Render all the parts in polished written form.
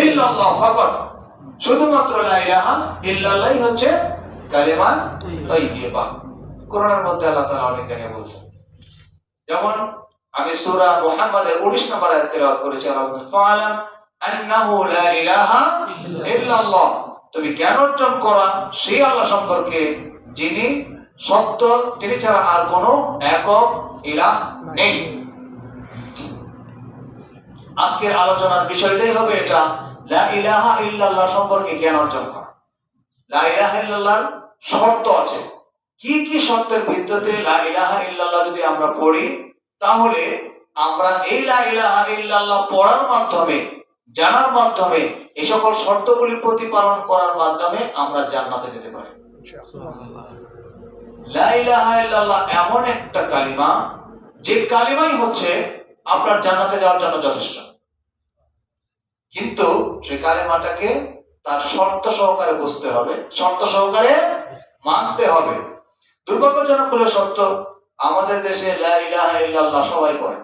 ইল্লাল্লাহ ফাকাত, শুধুমাত্র লা ইলাহা ইল্লাল্লাহই হচ্ছে কালিমা তাইয়্যিবা। কোরআনের মধ্যে আল্লাহ তাআলা অনেক জায়গায় বলেছেন, যেমন আমি সূরা মুহাম্মাদের 19 নম্বর আয়াত তেলাওয়াত করেছি। আল্লাহ বলেন ফাআলাম আন্নাহু লা ইলাহা ইল্লাল্লাহ, তুমি জ্ঞান অর্জন করা সেই আল্লাহ সম্পর্কে যিনি সত্য, তিনি ছাড়া আর কোনো একক ইলাহ নেই। আজকের আলোচনার বিষয়টাই হবে এটা, লা ইলাহা ইল্লাল্লাহ সম্পর্কে জ্ঞান অর্জন করা। লা ইলাহা ইল্লাল্লাহর শর্ত আছে, কি কি শর্তের ভিত্তিতে লা ইলাহা ইল্লাল্লাহ যদি আমরা পড়ি, তাহলে আমরা এই লা ইলাহা ইল্লাল্লাহ পড়ার মাধ্যমে, জানার মাধ্যমে, এই সকল শর্তগুলি প্রতিপালন করার মাধ্যমে আমরা জান্নাতে যেতে পারি। লা ইলাহা ইল্লাল্লাহ এমন একটা কালিমা, যে কালিমাই হচ্ছে আপনার জান্নাতে যাওয়ার জন্য যথেষ্ট, কিন্তু সেই কালিমাটাকে তার শর্ত সহকারে বুঝতে হবে, শর্ত সহকারে মানতে হবে। দুর্ভাগ্যজনক হলো সত্য, আমাদের দেশে লা ইলাহা ইল্লাল্লাহ সবাই পড়ে,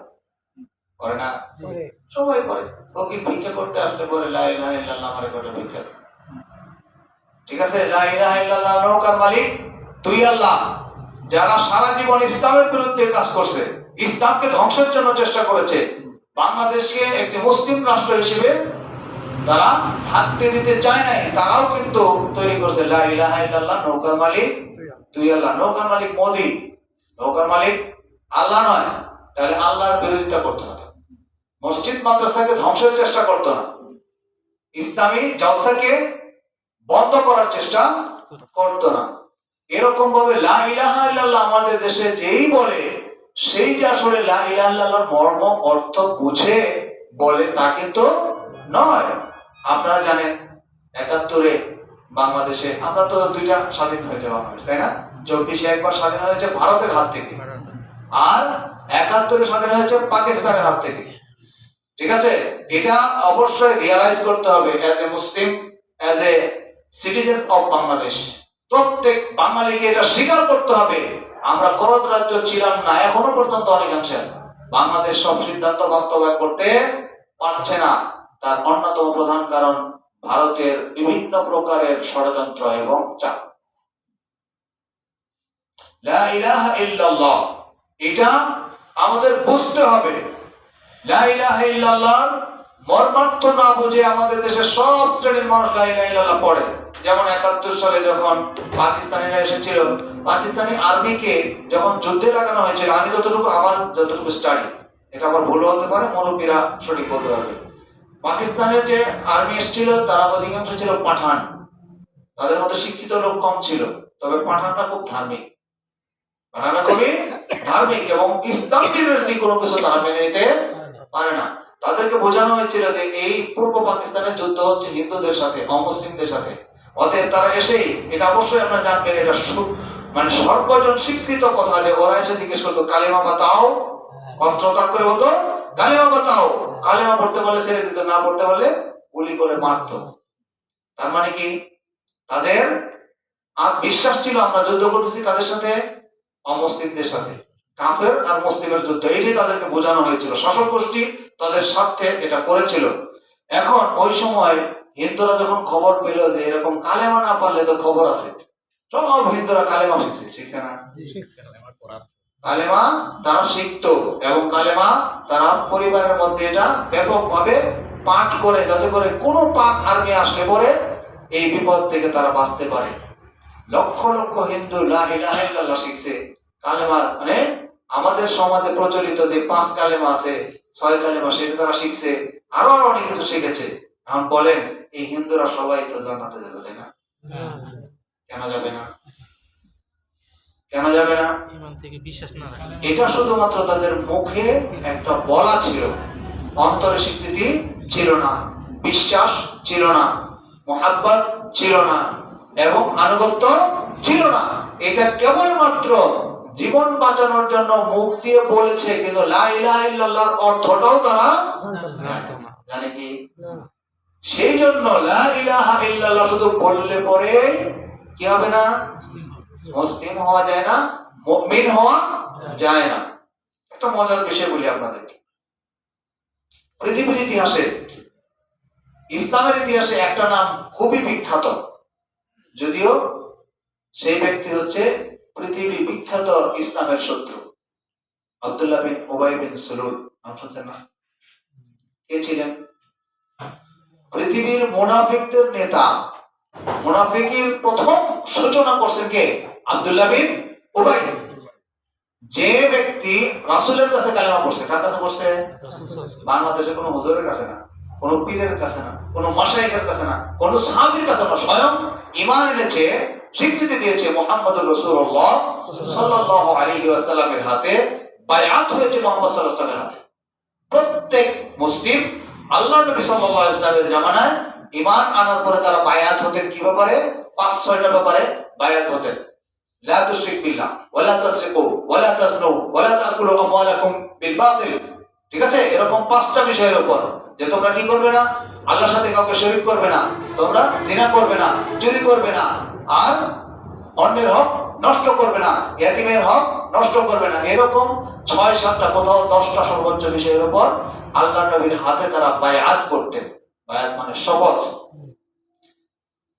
পড়ে না? সবাই পড়ে। ফকির ভিক্ষা করতে আসলে পরে লা ইলাহা ইল্লাল্লাহ আমারে করে ভিক্ষা দেয়। ঠিক আছে, লা ইলাহা ইল্লাল্লাহ নৌকার মালিক তুই আল্লাহ। যারা সারা জীবন ইসলামের বিরুদ্ধে কাজ করছে, ইসলামকে ধ্বংসের জন্য চেষ্টা করেছে, বাংলাদেশকে একটি মুসলিম রাষ্ট্র হিসেবে তারা থাকতে দিতে চায় নাই, তারাও কিন্তু তৈরি করছে লা ইলাহা ইল্লাল্লাহ নৌকার মালিক তুই আল্লাহ। নৌকার মালিক মোদি, নৌকার মালিক আল্লাহ নয়। তাহলে আল্লাহর বিরোধিতা করতো না, মসজিদ মাদ্রাসাকে ধ্বংসের চেষ্টা করতো না, ইসলামী জলসাকে বন্ধ করার চেষ্টা করতো না। এরকম ভাবে লা ইলাহা ইল্লাল্লাহ আমাদের দেশে যেই বলে, সেই যে আসলে লা ইলাহা ইল্লাল্লাহর মর্ম অর্থ বুঝে বলে তা কিন্তু নয়। আপনারা জানেন ৭১-এ বাংলাদেশে, আমরা তো দুইটা স্বাধীন হয়েছে বাংলাদেশ, তাই না? ২৪-এ একবার স্বাধীন হয়েছে ভারতের হাত থেকে, আর ৭১-এ স্বাধীন হয়েছে পাকিস্তানের হাত থেকে। ঠিক আছে, এটা অবশ্যই রিয়ালাইজ করতে হবে as a Muslim, as a citizen of Bangladesh. প্রত্যেক বাঙালিকে এটা স্বীকার করতে হবে, আমরা করদ রাজ্য ছিলাম না, এখনো পর্যন্ত অনেকাংশে আছে। বাংলাদেশ সব সিদ্ধান্ত বাস্তবায়ন করতে পারছে না, তার অন্যতম প্রধান কারণ ভারতের বিভিন্ন প্রকারের ষড়যন্ত্র এবং চাপ। লা ইলাহা ইল্লাল্লাহ এটা আমাদের বুঝতে হবে। লা ইলাহা ইল্লাল্লাহর মর্মার্থ না বুঝে আমাদের দেশের সব শ্রেণীর মানুষ লা ইলাহা ইল্লাল্লাহ পড়ে। যেমন ৭১ সালে যখন পাকিস্তানিরা এসেছিল, পাকিস্তানি আর্মিকে যখন যুদ্ধে লাগানো হয়েছিল, আমি আমার যতটুকু স্টাডি, এটা আবার ভুল হতে পারে, মুরব্বীরা সঠিক বলতে পারবে, পাকিস্তানের যে আর্মি এসেছিল তারা অধিকাংশ ছিল পাঠান, তাদের মধ্যে শিক্ষিত লোক কম ছিল, তবে পাঠানরা খুব ধার্মিক, পাঠানরা খুবই ধার্মিক এবং ইসলাম বিরোধী কোনো কিছু তারা মেনে নিতে পারে না। তাদেরকে বোঝানো হয়েছিল যে এই পূর্ব পাকিস্তানের যুদ্ধ হচ্ছে হিন্দুদের সাথে, অমুসলিমদের সাথে, অতএব তারা এসেই, এটা অবশ্যই আপনারা জানবেন, এটা মানে সর্বজন স্বীকৃত কথা যে ওরা এসে জিজ্ঞেস করতো কালেমা বাতাও, অস্ত্র ত্যাগ করে বলতো কালেমা বাতাও, কালেমা পড়তে বলে ছেড়ে দিত, না পড়তে বলে গুলি করে মারতো। তার মানে কি, তাদের বিশ্বাস ছিল আমরা যুদ্ধ করতেছি কাদের সাথে? অমুসলিমদের সাথে, কাফের আর মুসলিমের যুদ্ধ, এটাই তাদেরকে বোঝানো হয়েছিল। শাসক গোষ্ঠী তাদের স্বার্থে এটা করেছিল। এখন ওই সময় হিন্দুরা যখন খবর পেল যে এরকম কালেমা না পারলে তো খবর আছে, সব হিন্দুরা কালেমা শিখছে না? কালেমা তারা শিখতো এবং কালেমা তারা পরিবারের মধ্যে এটা ব্যাপকভাবে পাঠ করে, যাতে করে কোনো পাক আর্মি আসলে পরে এই বিপদ থেকে তারা বাঁচতে পারে। লক্ষ লক্ষ হিন্দু লা ইলাহা ইল্লাল্লাহ শিখছে, কালেমা মানে আমাদের সমাজে প্রচলিত যে ৫ কালেমা আছে, ৬ কালেমা, সেটা তারা শিখছে, আরো অনেক কিছু শিখেছে। এখন বলেন এই হিন্দুরা সবাই তো জান্নাতে যাবে, তাই না? কেন যাবে না? কেন যাবে না? এটা শুধুমাত্র তাদের মুখে একটা বলা ছিল, অন্তরে স্বীকৃতি ছিল না, বিশ্বাস ছিল না, মুহাব্বত ছিল না এবং আনুগত্য ছিল না। এটা কেবলমাত্র জীবন বাঁচানোর জন্য মুখ দিয়ে বলেছে, কিন্তু লা ইলাহা ইল্লাল্লাহর অর্থটাও তারা জানে কি? সেই জন্য লা ইলাহা ইল্লাল্লাহ শুধু বললে পরে কি হবে না? মুসলিম হওয়া যায় না, মুমিন হওয়া যায় না। একটা মজার বিষয় বলি আপনাদেরকে। পৃথিবীর ইতিহাসে ইসলামের ইতিহাসে একটা নাম খুবই বিখ্যাত, যদিও সেই ব্যক্তি হচ্ছে পৃথিবী বিখ্যাত ইসলামের শত্রু, আব্দুল্লাহ বিন উবাই বিন সুলুল। নাম শুনছেন না? কে ছিলেন? পৃথিবীর মুনাফিকদের নেতা। মুনাফিকের প্রথম সূচনা করছেন কে? আব্দুল্লাহ বিন উবাই। যে ব্যক্তি রাসূলের কাছে কালেমা পড়ছে, কার কাছে পড়ছে? বাংলাদেশে কোনো হুজুরের কাছে না, কোনো পীরের কাছে না, কোনো মাশায়েখের কাছে না, কোনো সাহাবীর কাছে না, স্বয়ং ঈমান এনেছে, স্বীকৃতি দিয়েছে মুহাম্মদুর রাসূলুল্লাহ সাল্লাল্লাহু আলাইহি ওয়াসাল্লামের হাতে, বায়াত হয়েছে মুহাম্মদ সাল্লাল্লাহু আলাইহি ওয়াসাল্লামের হাতে। প্রত্যেক মুসলিম আল্লাহর নবী সাল্লাল্লাহু আলাইহি ওয়াসাল্লামের জামানায় ঈমান আনার পরে তারা বায়াত হতেন কি ব্যাপারে? 5-6টা ব্যাপারে বায়াত হতেন। লা তুশরিক বিল্লাহ ওয়ালা তাসরিকু ওয়ালা তাজনু ওয়ালা তাকুলু আমওয়ালাকুম বিল বাতিল। ঠিক আছে, এরকম 5টা বিষয়ের উপর, যে তোমরা কি করবে না? আল্লাহর সাথে কাউকে শরীক করবে না, তোমরা জিনা করবে না, চুরি করবে না, আর অন্যের হক নষ্ট করবে না, ইয়াতীমের হক নষ্ট করবে না। এরকম 6-7টা, কোথাও 10টা সর্বোচ্চ বিষয়ের উপর আল্লাহর নবীর হাতে তারা বায়াত করতেন। বায়াত মানে শপথ।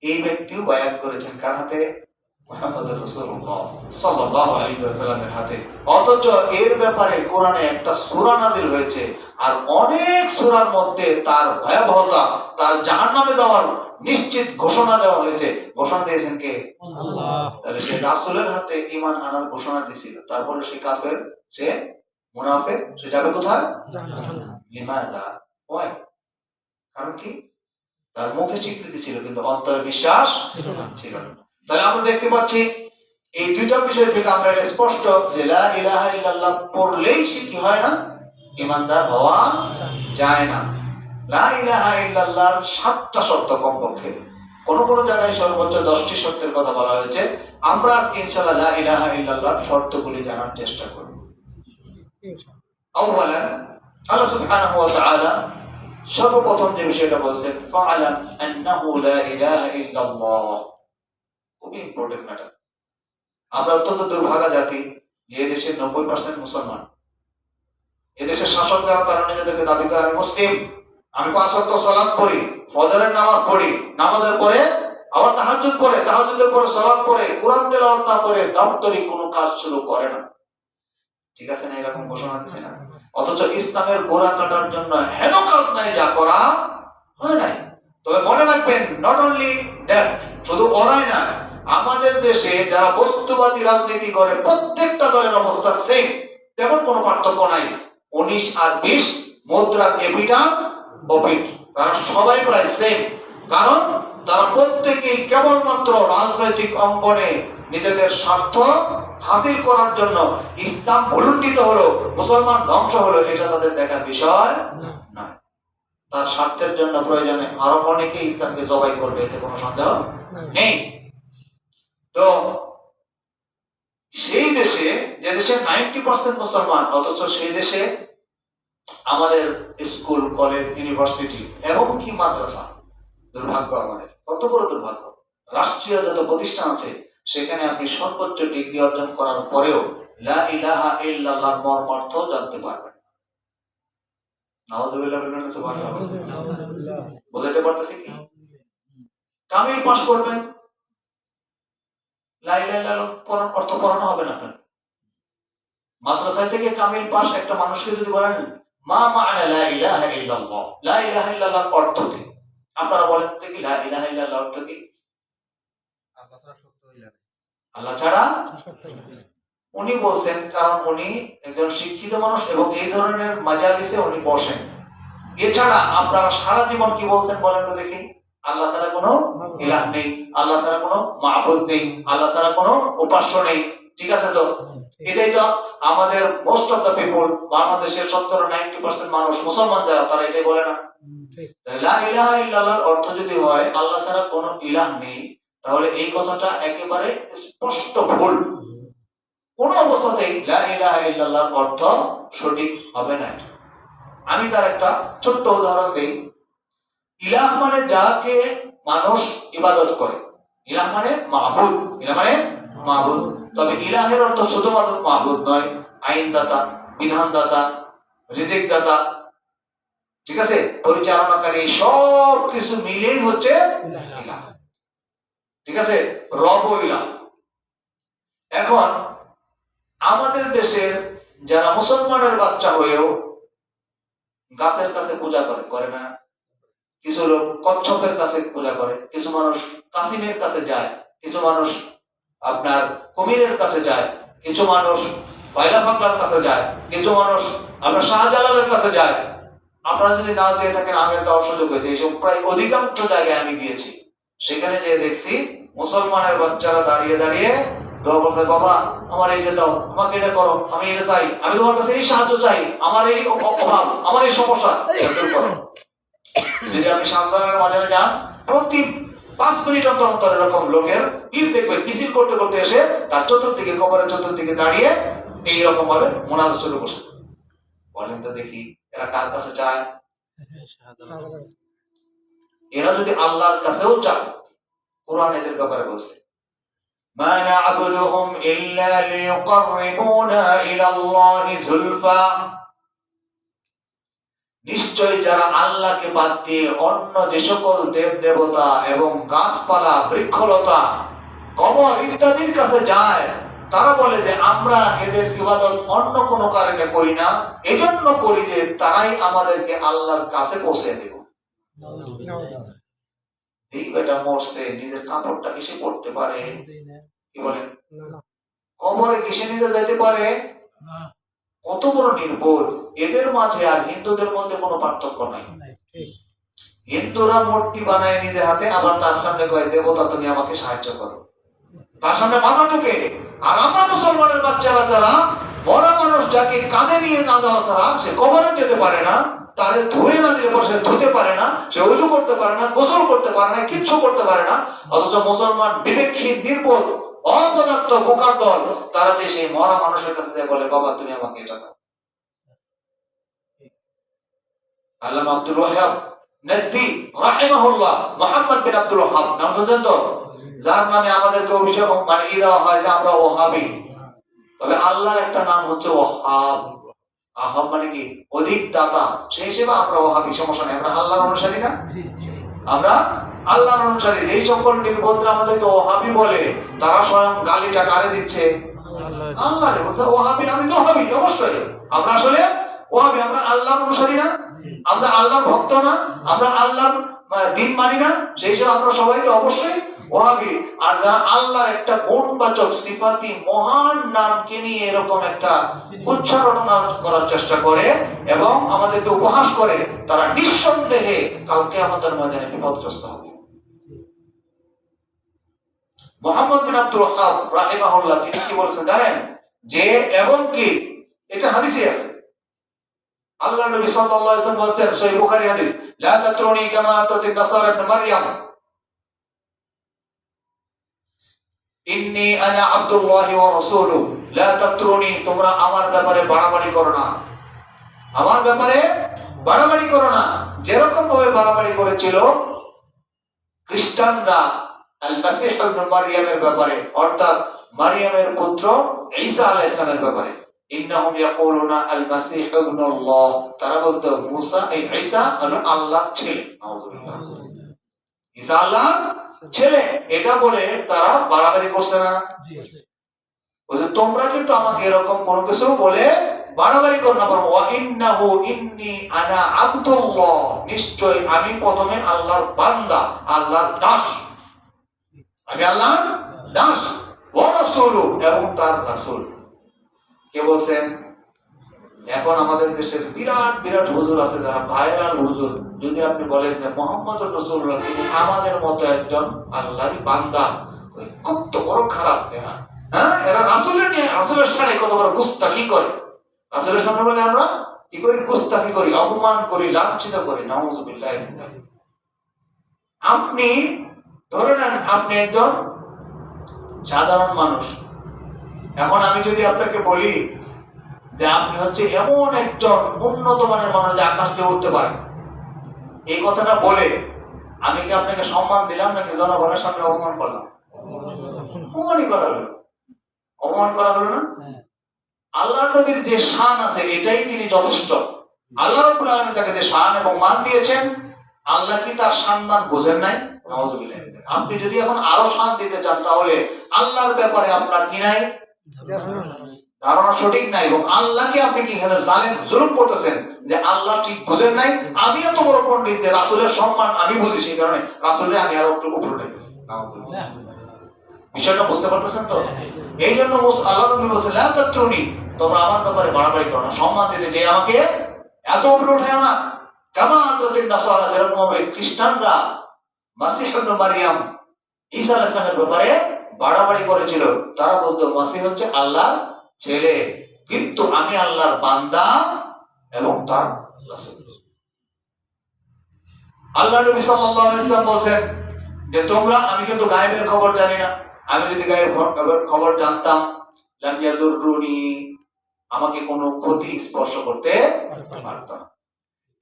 এই ব্যক্তিও বায়াত করেছেন কার হাতে? মুহাম্মদুর রাসূলুল্লাহ সাল্লাল্লাহু আলাইহি ওয়াসাল্লামের হাতে। অথচ এর ব্যাপারে কোরআনে একটা সূরা নাযিল হয়েছে, আর অনেক সূরার মধ্যে তার ভয়াবহতা, তার জাহান্নামে যাওয়ার নিশ্চিত ঘোষণা দেওয়া হয়েছে। ঘোষণা দিয়েছেন কে? আল্লাহ। তাহলে সে রাসূলের হাতে ঈমান আনার ঘোষণা দিয়েছিল, তারপরে সে কাফের, সে মুনাফিক, সে যাবে কোথায়? জাহান্নাম। লিমাযা? ওয়াই? কারণ কি? তার মুখে স্বীকৃতি ছিল কিন্তু অন্তরে বিশ্বাস ছিল না। তাহলে আমরা দেখতে পাচ্ছি এই দুইটা বিষয় থেকে আমরা এটা স্পষ্ট যে লা ইলাহা ইল্লাল্লাহ পড়লেই সে কি হয় না? ঈমানদার হওয়া যায় না। লা ইলাহা ইল্লাল্লাহর 7টা শর্ত কমপক্ষে, কোন কোন জায়গায় সর্বোচ্চ 10টি শর্তের কথা বলা হয়েছে। আমরা আজকে ইনশাআল্লাহ লা ইলাহা ইল্লাল্লাহর শর্তগুলি জানার চেষ্টা করব। আউয়ালান আল্লাহ সুবহানাহু ওয়া তাআলা সর্বপ্রথম যে বিষয়টা বলছেন, ফাআলাম আন্নাহু লা ইলাহা ইল্লাল্লাহ। খুবই ইম্পর্টেন্ট ম্যাটার। আমরা অত্যন্ত দুর্ভাগা জাতি যে এদেশের 90% মুসলমান। এদেশের শাসক যারা, তারা নিজেদেরকে দাবি করে আমি মুসলিম, আমি 5 ওয়াক্ত সালাত পড়ি, ফজরের নামাজ পড়ি, নামাজের পরে আবার তাহাজ্জুদ পড়ে, তাহাজ্জুদের পরে সালাত পড়ে, কোরআন তেলাওয়াত না করে দাপ্তরিক কোনো কাজ শুরু করে না। ঠিক আছে না? এরকম ঘোষণা দিচ্ছে না। অথচ ইসলামের গোড়া কাটার জন্য হেন কাজ নাই যা করা হয় নাই। তবে মনে রাখবেন, নট অনলি দ্যাট, শুধু ওরাই না, আমাদের দেশে যারা বস্তুবাদী রাজনীতি করে প্রত্যেকটা দলের অবস্থা সেম, তেমন কোনো পার্থক্য নাই। 19 আর 20 মুদ্রার এপিটা ওপিট, তারা সবাই প্রায় সেম। কারণ তারা প্রত্যেকেই কেবলমাত্র রাজনৈতিক অঙ্গনে নিজেদের স্বার্থ হাসিল করার জন্য ইসলাম ভুলুণ্ঠিত হলো, মুসলমান ধ্বংস হলো, এটা তাদের দেখার বিষয় না। তার স্বার্থের জন্য প্রয়োজনে আরো অনেকে ইসলামকে জবাই করবে, এতে কোনো সন্দেহ নেই। তো সেই দেশে, যে দেশে 90% মুসলমান, অথচ সেই দেশে আমাদের স্কুল, কলেজ, ইউনিভার্সিটি এবং কি মাদ্রাসা, দুর্ভাগ্য আমাদের, কত বড় দুর্ভাগ্য। রাষ্ট্রীয় যত প্রতিষ্ঠান আছে সেখানে আপনি সর্বোচ্চ ডিগ্রি অর্জন করার পরেও লা ইলাহা ইল্লাল্লাহর মর্মার্থ জানতে পারবেন না। নাউযুবিল্লাহ বলবেন না? সুবহানাল্লাহ। বুঝাতে পারতেছি কি? কামিল পাস করবেন, লা ইলাহা ইল্লাল্লাহর অর্থ পড়ানো হবে না আপনাকে। মাদ্রাসা থেকে কামিল পাস একটা মানুষকে যদি বলেন মা মা'না লা ইলাহা ইল্লাল্লাহ, লা ইলাহা ইল্লাল্লাহর অর্থ কি? আপনারা বলেন তো কি লা ইলাহা ইল্লাল্লাহর অর্থ কি? আল্লাহ ছাড়া উনি বলছেন, কারণ উনি একজন শিক্ষিত মানুষ এবং এই ধরনের মাজালিসে উনি বসেন। এছাড়া আপনারা সারা জীবন কি বলছেন বলেন তো দেখি? আল্লাহ ছাড়া কোনো ইলাহ নেই, আল্লাহ ছাড়া কোনো মাবুদ নেই, আল্লাহ ছাড়া কোনো উপাস্য নেই। ঠিক আছে? তো এটাই তো আমাদের মোস্ট অফ দ্য পিপল, বাংলাদেশের 70-90% মানুষ মুসলমান যারা, তারা এটাই বলে না? লা ইলাহা ইল্লাল্লাহর অর্থ যদি হয় আল্লাহ ছাড়া কোনো ইলাহ নেই, তাহলে এই কথাটা একেবারে স্পষ্ট ভুল। কোন অবস্থাতেই লা ইলাহা ইল্লাল্লাহর অর্থ সঠিক হবে না। আমি তার একটা ছোট্ট উদাহরণ দেই। ইলাহ মানে যাকে মানুষ ইবাদত করে, ইলাহ মানে মাবুদ, ইলাহ মানে মাবুদ। তবে ইলাহের অর্থ শুধুমাত্র মাবুদ নয়, আইনদাতা, বিধানদাতা, রিজিকদাতা, ঠিক আছে, পরিচালনাকারী সব কিছু মিলেই হচ্ছে ইলাহ। ঠিক আছে, রব ও ইলাহ। এখন আমাদের দেশের যারা মুসলমানের বাচ্চা হয়েও গাছের কাছে পূজা করে না, কিছু লোক কচ্ছপের কাছে পূজা করে, কিছু মানুষ কাসিমের কাছে যায়, কিছু মানুষ আপনার কুমিরের কাছে যায়, কিছু মানুষ পয়লা ফাকলার কাছে যায়, কিছু মানুষ আপনার শাহজালালের কাছে যায়। আপনারা যদি না দিয়ে থাকেন, আমি একটা অসুযোগ হয়েছে, এইসব প্রায় অধিকাংশ জায়গায় আমি গিয়েছি। সেখানে যে দেখছি মুসলমানের বাচ্চারা দাঁড়িয়ে দাঁড়িয়ে দোয়া করতে, বাবা আমার এইটা দাও, আমাকে এটা করো, আমি এটা চাই, আমি তোমার কাছে এই সাহায্য চাই, আমার এই অভাব, আমার এই সমস্যা দূর করো। যদি আপনি শাহজালালের মাঝে যান, প্রতি 5 মিনিট অন্তর এরকম লোকের ভিড় দেখবেন, মিছিল করতে করতে এসে তার চতুর্দিকে, কবরের চতুর্দিকে দাঁড়িয়ে এইরকম ভাবে মোনাজাত শুরু করছে। বলেন তো দেখি, এরা কার কাছে চায়? এরা যদি আল্লাহর কাছেও চায়, কোরআন এদের ব্যাপারে বলছে, মা না'বুদুহুম ইল্লা লিয়ুকাররিবুনা ইলাল্লাহি যুলফা। নিশ্চয় যারা আল্লাহকে বাদ দিয়ে অন্য যে সকল দেব দেবতা এবং গাছপালা, বৃক্ষলতা, কবর ইত্যাদির কাছে যায়, তারা বলে যে আমরা এদের ইবাদত অন্য কোনো কারণে করি না, এজন্য করি যে তারাই আমাদেরকে আল্লাহর কাছে পৌঁছে দেব। এই বেটা মরছে, নিজের কাপড়টা কিসে পড়তে পারে? কি বলেন? কবরে কিসে নিতে যেতে পারে? কত বড় নির্বোধ! এদের মাঝে আর হিন্দুদের মধ্যে কোনো পার্থক্য নাই। হিন্দুরা মূর্তি বানায় নিজে হাতে, আবার তার সামনে কয় দেবতা তুমি আমাকে সাহায্য করো, তার সামনে মাথা ঠুকে। আর আমরা মুসলমানের বাচ্চারা যারা মরা মানুষ যাকে কাঁধে নিয়ে না যাওয়া ছাড়া সে কবরে যেতে পারে না, তারে ধুয়ে না দিলে পরে সে ধুতে পারে না, সে ওযু করতে পারে না, গোসল করতে পারে না, কিচ্ছু করতে পারে না। অথচ মুসলমান বিবেকহীন, নির্বোধ, অপদার্থ বোকার দল, তারা যে সেই মরা মানুষের কাছে যায় বলে বাবা তুমি আমাকে এটা দাও। আল্লামা আব্দুল ওয়াহাব নাজদি রাহিমাহুল্লাহ, মুহাম্মদ বিন আব্দুল ওয়াহাব নাম শুনছেন তো? যার নামে আমাদেরকে অভিযোগ মানে দেওয়া হয় যে আমরা ওহাবি। তবে আল্লাহর একটা নাম হচ্ছে ওয়াহাব। আহাব মানে কি? অধিক দাতা। সেই হিসেবে আমরা ওহাবি, সমস্যা নেই। আমরা আল্লাহর অনুসারী না? আমরা আল্লাহর অনুসারী। যেই সকল নির্বোধরা আমাদেরকে ওহাবি বলে, তারা স্বয়ং গালিটা কারে দিচ্ছে? আল্লাহরে। বলতে ওহাবি, আমি তো ওহাবি অবশ্যই। আমরা আসলে ওহাবি, আমরা আল্লাহর অনুসারী না? আমরা আল্লাহর ভক্ত না? আমরা আল্লাহর দিন মানি না? সেই হিসেবে আমরা সবাই তো অবশ্যই ওহাবি। আর যারা আল্লাহর একটা গুণবাচক সিফাতি মহান নামকে নিয়ে এরকম একটা উচ্চারণা করার চেষ্টা করে এবং আমাদেরকে উপহাস করে, তারা নিঃসন্দেহে কালকে আমাদের ময়দানে বিপদগ্রস্ত হবে। মুহাম্মদ বিন আব্দুল ওয়াহাব রাহিমাহুল্লাহ তিনি কি বলেছেন জানেন? যে এবং কি এটা হাদিসে আছে, আল্লাহ নবী সাল্লাল্লাহু আলাইহি ওয়াসাল্লাম বলেছেন, সহিহ বুখারী হাদিস, লা তাতরুনি কামা আতাতিন নাসারা ইবনে মারইয়াম, ইন্নী আনা আব্দুল্লাহি ওয়া রাসূলুহু, লা তাতরুনি, তোমরা আমার ব্যাপারে বাড়াবাড়ি করো না, আমার ব্যাপারে বাড়াবাড়ি করো না। যেরকম ভাবে বাড়াবাড়ি করেছিল খ্রিস্টানরা আল মাসীহ ইবনে মারইয়ামের ব্যাপারে, অর্থাৎ মারইয়ামের পুত্র ঈসা আলাইহিস সালামের ব্যাপারে। ইন্নাহুম ইয়াকুলুনা আল মাসীহ ইবনুল্লাহ, তারা বলতো মুসা এই ঈসা হলো আল্লাহর ছেলে। নাউযুবিল্লাহ, ঈসা আল্লাহর ছেলে, এটা বলে তারা বাড়াবাড়ি করছে না? বলছে তোমরা কিন্তু আমাকে এরকম কোনো কিছু বলে বাড়াবাড়ি করো না, বরং ওয়া ইন্নাহু ইন্নী আনা আব্দুল্লাহ, নিশ্চয় আমি প্রথমে আল্লাহর বান্দা, আল্লাহর দাস, আমি আল্লাহর দাস, ওয়া রাসূলু, এবং তার রাসূল। কে বলছেন? এখন আমাদের দেশের বিরাট বিরাট হুজুর আছে যারা ভাইরাল হুজুর। যদি আপনি বলেন যে মুহাম্মদুর রাসূলুল্লাহ তিনি আমাদের মতো একজন আল্লাহরই বান্দা, কত বড় খারাপ এরা। হ্যাঁ, এরা রাসূলের নিয়ে, রাসূলের সামনে কত বড় গুস্তাখি করে। রাসূলের সামনে বলে আমরা কি করি? গুস্তাখি করি, অপমান করি, লাঞ্ছিত করি। নাউযুবিল্লাহি মিন যালিক। আপনি ধরে নেন আপনি একজন সাধারণ মানুষ। এখন আমি যদি আপনাকে বলি যে আপনি হচ্ছে এমন একজন উন্নত মানের মানুষ যে আকাশ দিয়ে উঠতে পারে, এই কথাটা বলে আমি কি আপনাকে সম্মান দিলাম নাকি জনগণের সামনে অপমান করলাম? অপমানই করা হলো, অপমান করা হলো না? আল্লাহর নবীর যে শান আছে এটাই তিনি যথেষ্ট। আল্লাহ রাব্বুল আলামিন তাকে যে শান এবং মান দিয়েছেন, আল্লাহ কি তার সম্মান বোঝেন নাই? নাউযুবিল্লাহ। আপনি যদি এখন আরো শান দিতে চান, তাহলে আল্লাহর ব্যাপারে আপনার কি নাই? ধারণা সঠিক নাই, এবং আল্লাহকে আপনি কি এখানে জালেম জুলুম করতেছেন যে আল্লাহ ঠিক বুঝেন নাই। আমি এত বড় পণ্ডিত যে রাসূলের সম্মান আমি বুঝি, সেই কারণে রাসূলের আমি আরো একটু উপরে উঠাইতেছি। নাউযুবিল্লাহ। বিষয়টা বুঝতে পারতেছেন তো? এই জন্য আল্লাহ নবী বলেছেন, লা তাত্রুনি, তোমরা আমার ব্যাপারে বাড়াবাড়ি করো না, সম্মান দিতে যে আমাকে এত উপরে উঠায় না। কামা আতাতিন নাসারা, যেরকম ভাবে খ্রিস্টানরা মাসিহ ইবনে মারইয়াম ঈসা আলাইহিস সালামের ব্যাপারে বাড়াবাড়ি করেছিল। তারা বলতো মাসিহ হচ্ছে আল্লাহর ছেলে, কিন্তু আমি আল্লাহর বান্দা এবং তার রাসূল। আল্লাহ নবী সাল্লাল্লাহু আলাইহি ওয়াসাল্লাম বলেন যে তোমরা, আমি কিন্তু গায়েবের খবর জানি না, আমি যদি গায়েবের খবর জানতাম, লাম ইয়াজুরুনি, আমাকে কোনো ক্ষতি স্পর্শ করতে পারত না।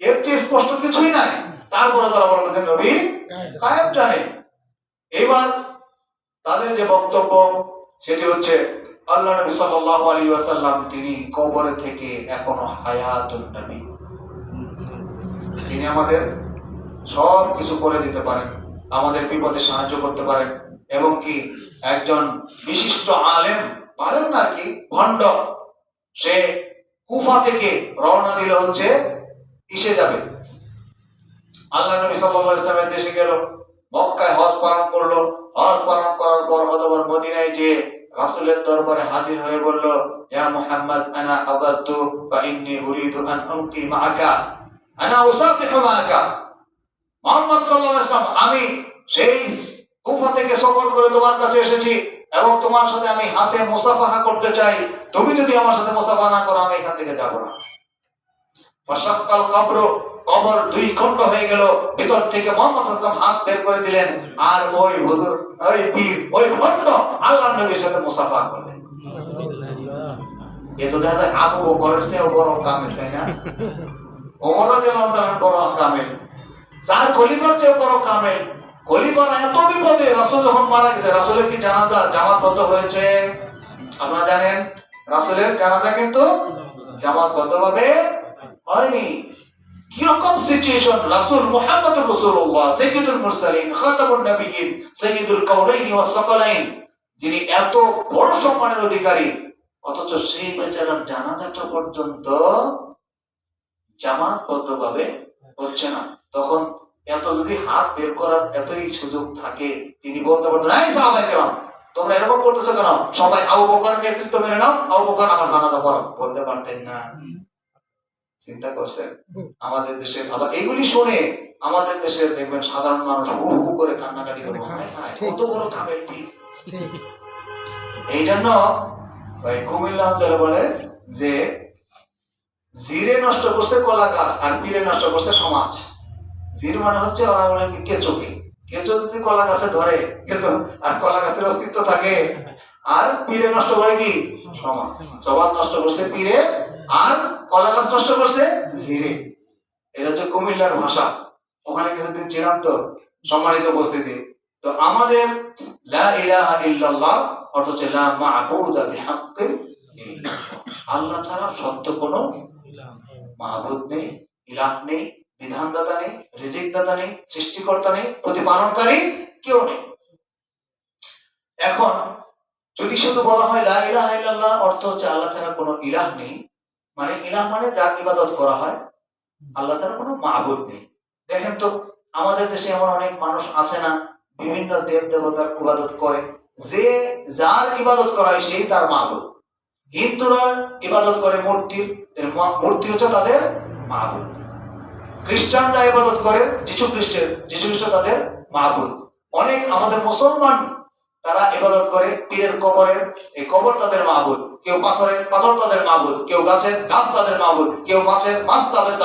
এর চেয়ে স্পষ্ট কিছুই নাই। তারপরে তারা বলতেন নবী গায়েব জানে। এবার তাদের যে বক্তব্য সেটি হচ্ছে, আল্লাহ নবী সাল্লাল্লাহু আলাইহি ওয়াসাল্লাম তিনি কবরে থেকে এখনো হায়াতুন নবী, তিনি আমাদের সব কিছু করে দিতে পারেন, আমাদের বিপদে সাহায্য করতে পারেন, এবং কি একজন বিশিষ্ট আলেম, পারেন না কি ভণ্ড, সে কুফা থেকে রওনা দিলে হচ্ছে ইসে যাবে, আল্লাহ নবী সাল্লাল্লাহু আলাইহি ওয়াসাল্লামের দেশে গেল, মক্কায় হজ পালন করলো। হজ পালন করার পর অতঃপর মদিনায় যে রাসূলের দরবারে হাজির হয়ে বলল, ইয়া মুহাম্মদ আনা হাযারতু ফা ইন্নী উরিদু আন উনকি মাআকা আনা উসাফিহু মাআকা। মুহাম্মদ সাল্লাল্লাহু আলাইহি ওয়াসাল্লাম, আমি সেই কুফা থেকে সফর করে তোমার কাছে এসেছি এবং তোমার সাথে আমি হাতে মুসাফাহা করতে চাই। তুমি যদি আমার সাথে মুসাফাহা না করো, আমি এখান থেকে যাব না। ফাশাক্কাল কবর, কবর দুই খণ্ড হয়ে গেল। ভিতর থেকে মুহাম্মদ সাল্লাল্লাহু আলাইহি ওয়াসাল্লাম হাত বের করে দিলেন, আর ওই হুজুর, ওই পীর, ওই ভণ্ড আল্লাহর নবীর সাথে মুসাফাহা করলেন। এ তো দেখা যায় আবু বকরের চেয়েও বড় কামেল, তাই না? ওমর রাদিয়াল্লাহু তাআলা বড় কামেল, যার খলিফার চেয়েও বড় কামেল। খলিফার এত বিপদে, রাসূল যখন মারা গেছে, রাসূলের কি জানাজা জামাতবদ্ধ হয়েছে? আপনারা জানেন রাসূলের জানাজা কিন্তু জামাতবদ্ধভাবে হয়নি। কিরকম সিচুয়েশন! রাসূল মুহাম্মদুর রাসূলুল্লাহ, সাইয়্যিদুল মুরসালিন, খাতামুন নবিয়্যিন, সাইয়্যিদুল কাউনাইনি ওয়াস সাকালাইন, যিনি এত বড় সম্মানের অধিকারী, অথচ সেই বেচারার জানাজাটা পর্যন্ত জামাতবদ্ধভাবে হচ্ছে না। তখন এত যদি হাত বের করার এতই সুযোগ থাকে, তিনি বলতে পারতেন, এই সাহাবায়ে কেরাম, তোমরা এরকম করতেছো কেন? সবাই আবু বকরের নেতৃত্ব মেনে নাও, আবু বকর আমার জানাজা পড়াও। বলতে পারতেন না? চিন্তা করছেন? আমাদের দেশে আবার এগুলি শুনে আমাদের দেশে দেখবেন সাধারণ মানুষ হু হু করে কান্নাকাটি করবে, কত বড় কামেল পীর। এই জন্য ওই কুমিল্লা অঞ্চলে বলে যে জিরে নষ্ট করছে কলা গাছ, আর পীরে নষ্ট করছে সমাজ। জির মানে হচ্ছে, ওরা বলে কেঁচোকে, কেঁচো যদি কলা গাছে ধরে, কেঁচো আর কলা গাছের অস্তিত্ব থাকে, আর পীরে নষ্ট করে কি সমাজ। সমাজ নষ্ট করছে পীরে, আর কলা গাছ নষ্ট করছে জিরে। এটা হচ্ছে কুমিল্লার ভাষা। ওখানে কিছুদিন ছিলাম তো, সম্মানিত উপস্থিতি। তো আমাদের লা ইলাহা ইল্লাল্লাহ অর্থ হচ্ছে লা মা'বুদা বিহাক্কিন ইল্লাল্লাহ, আল্লাহ ছাড়া সত্য কোনো মা'বুদ নেই, ইলাহ নেই, বিধানদাতা নেই, রিজিকদাতা নেই, সৃষ্টিকর্তা নেই, প্রতিপালনকারী কেউ নেই। এখন যদি শুধু বলা হয় লা ইলাহা ইল্লাল্লাহ অর্থ হচ্ছে আল্লাহ ছাড়া কোনো ইলাহ নেই, মানে ইলাহ মানে যার ইবাদত করা হয়, আল্লাহ ছাড়া কোনো মা'বুদ নেই। দেখেন তো আমাদের দেশে এমন অনেক মানুষ আছে না, বিভিন্ন দেব দেবতার ইবাদত করে, যে যার ইবাদত করা হয় সেই তার মা'বুদ। হিন্দুরা ইবাদত করে মূর্তির, মূর্তি হচ্ছে তাদের মা'বুদ। খ্রিস্টানরা ইবাদত করে যীশু খ্রিস্টের, যীশু খ্রিস্ট তাদের মা'বুদ। অনেক আমাদের মুসলমান তারা ইবাদত করে পীরের কবরের, এই কবর তাদের মা'বুদ। কেউ পাথরের, পাথর তাদের মা'বুদ। কেউ গাছের, গাছ তাদের মা'বুদ। কেউ মাছের, মাছ তাদের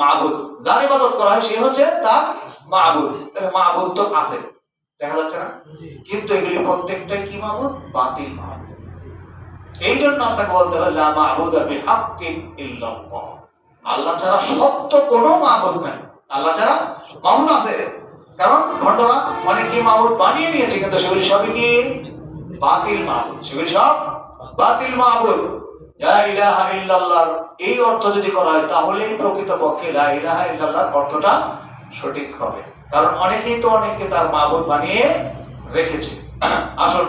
মা'বুদ। যার ইবাদত করা হয় সে হচ্ছে তার মা'বুদ। তাহলে মা'বুদ তো আছে, দেখা যাচ্ছে না? কিন্তু এগুলি প্রত্যেকটাই কি মা'বুদ? বাতিল মা'বুদ। এই জন্য আপনাকে বলতে হবে লা মা'বুদা বিহাক্কিন ইল্লাল্লাহ, আল্লাহ ছাড়া সত্য কোনো মা'বুদ নাই। আল্লাহ ছাড়া মা'বুদ আছে, কারণ ভণ্ডরা অনেকে মা'বুদ বানিয়ে নিয়েছে, কিন্তু সেগুলি সবই কি বাতিল মা'বুদ, সেগুলি সব বাতিল মা'বুদ। লা ইলাহা ইল্লাল্লাহর এই অর্থ যদি করা হয় তাহলেই প্রকৃতপক্ষে লা ইলাহা ইল্লাল্লাহর অর্থটা সঠিক হবে। কারণ অনেকেই তো অনেককে তার মাবুদ বানিয়ে রেখেছে। আসল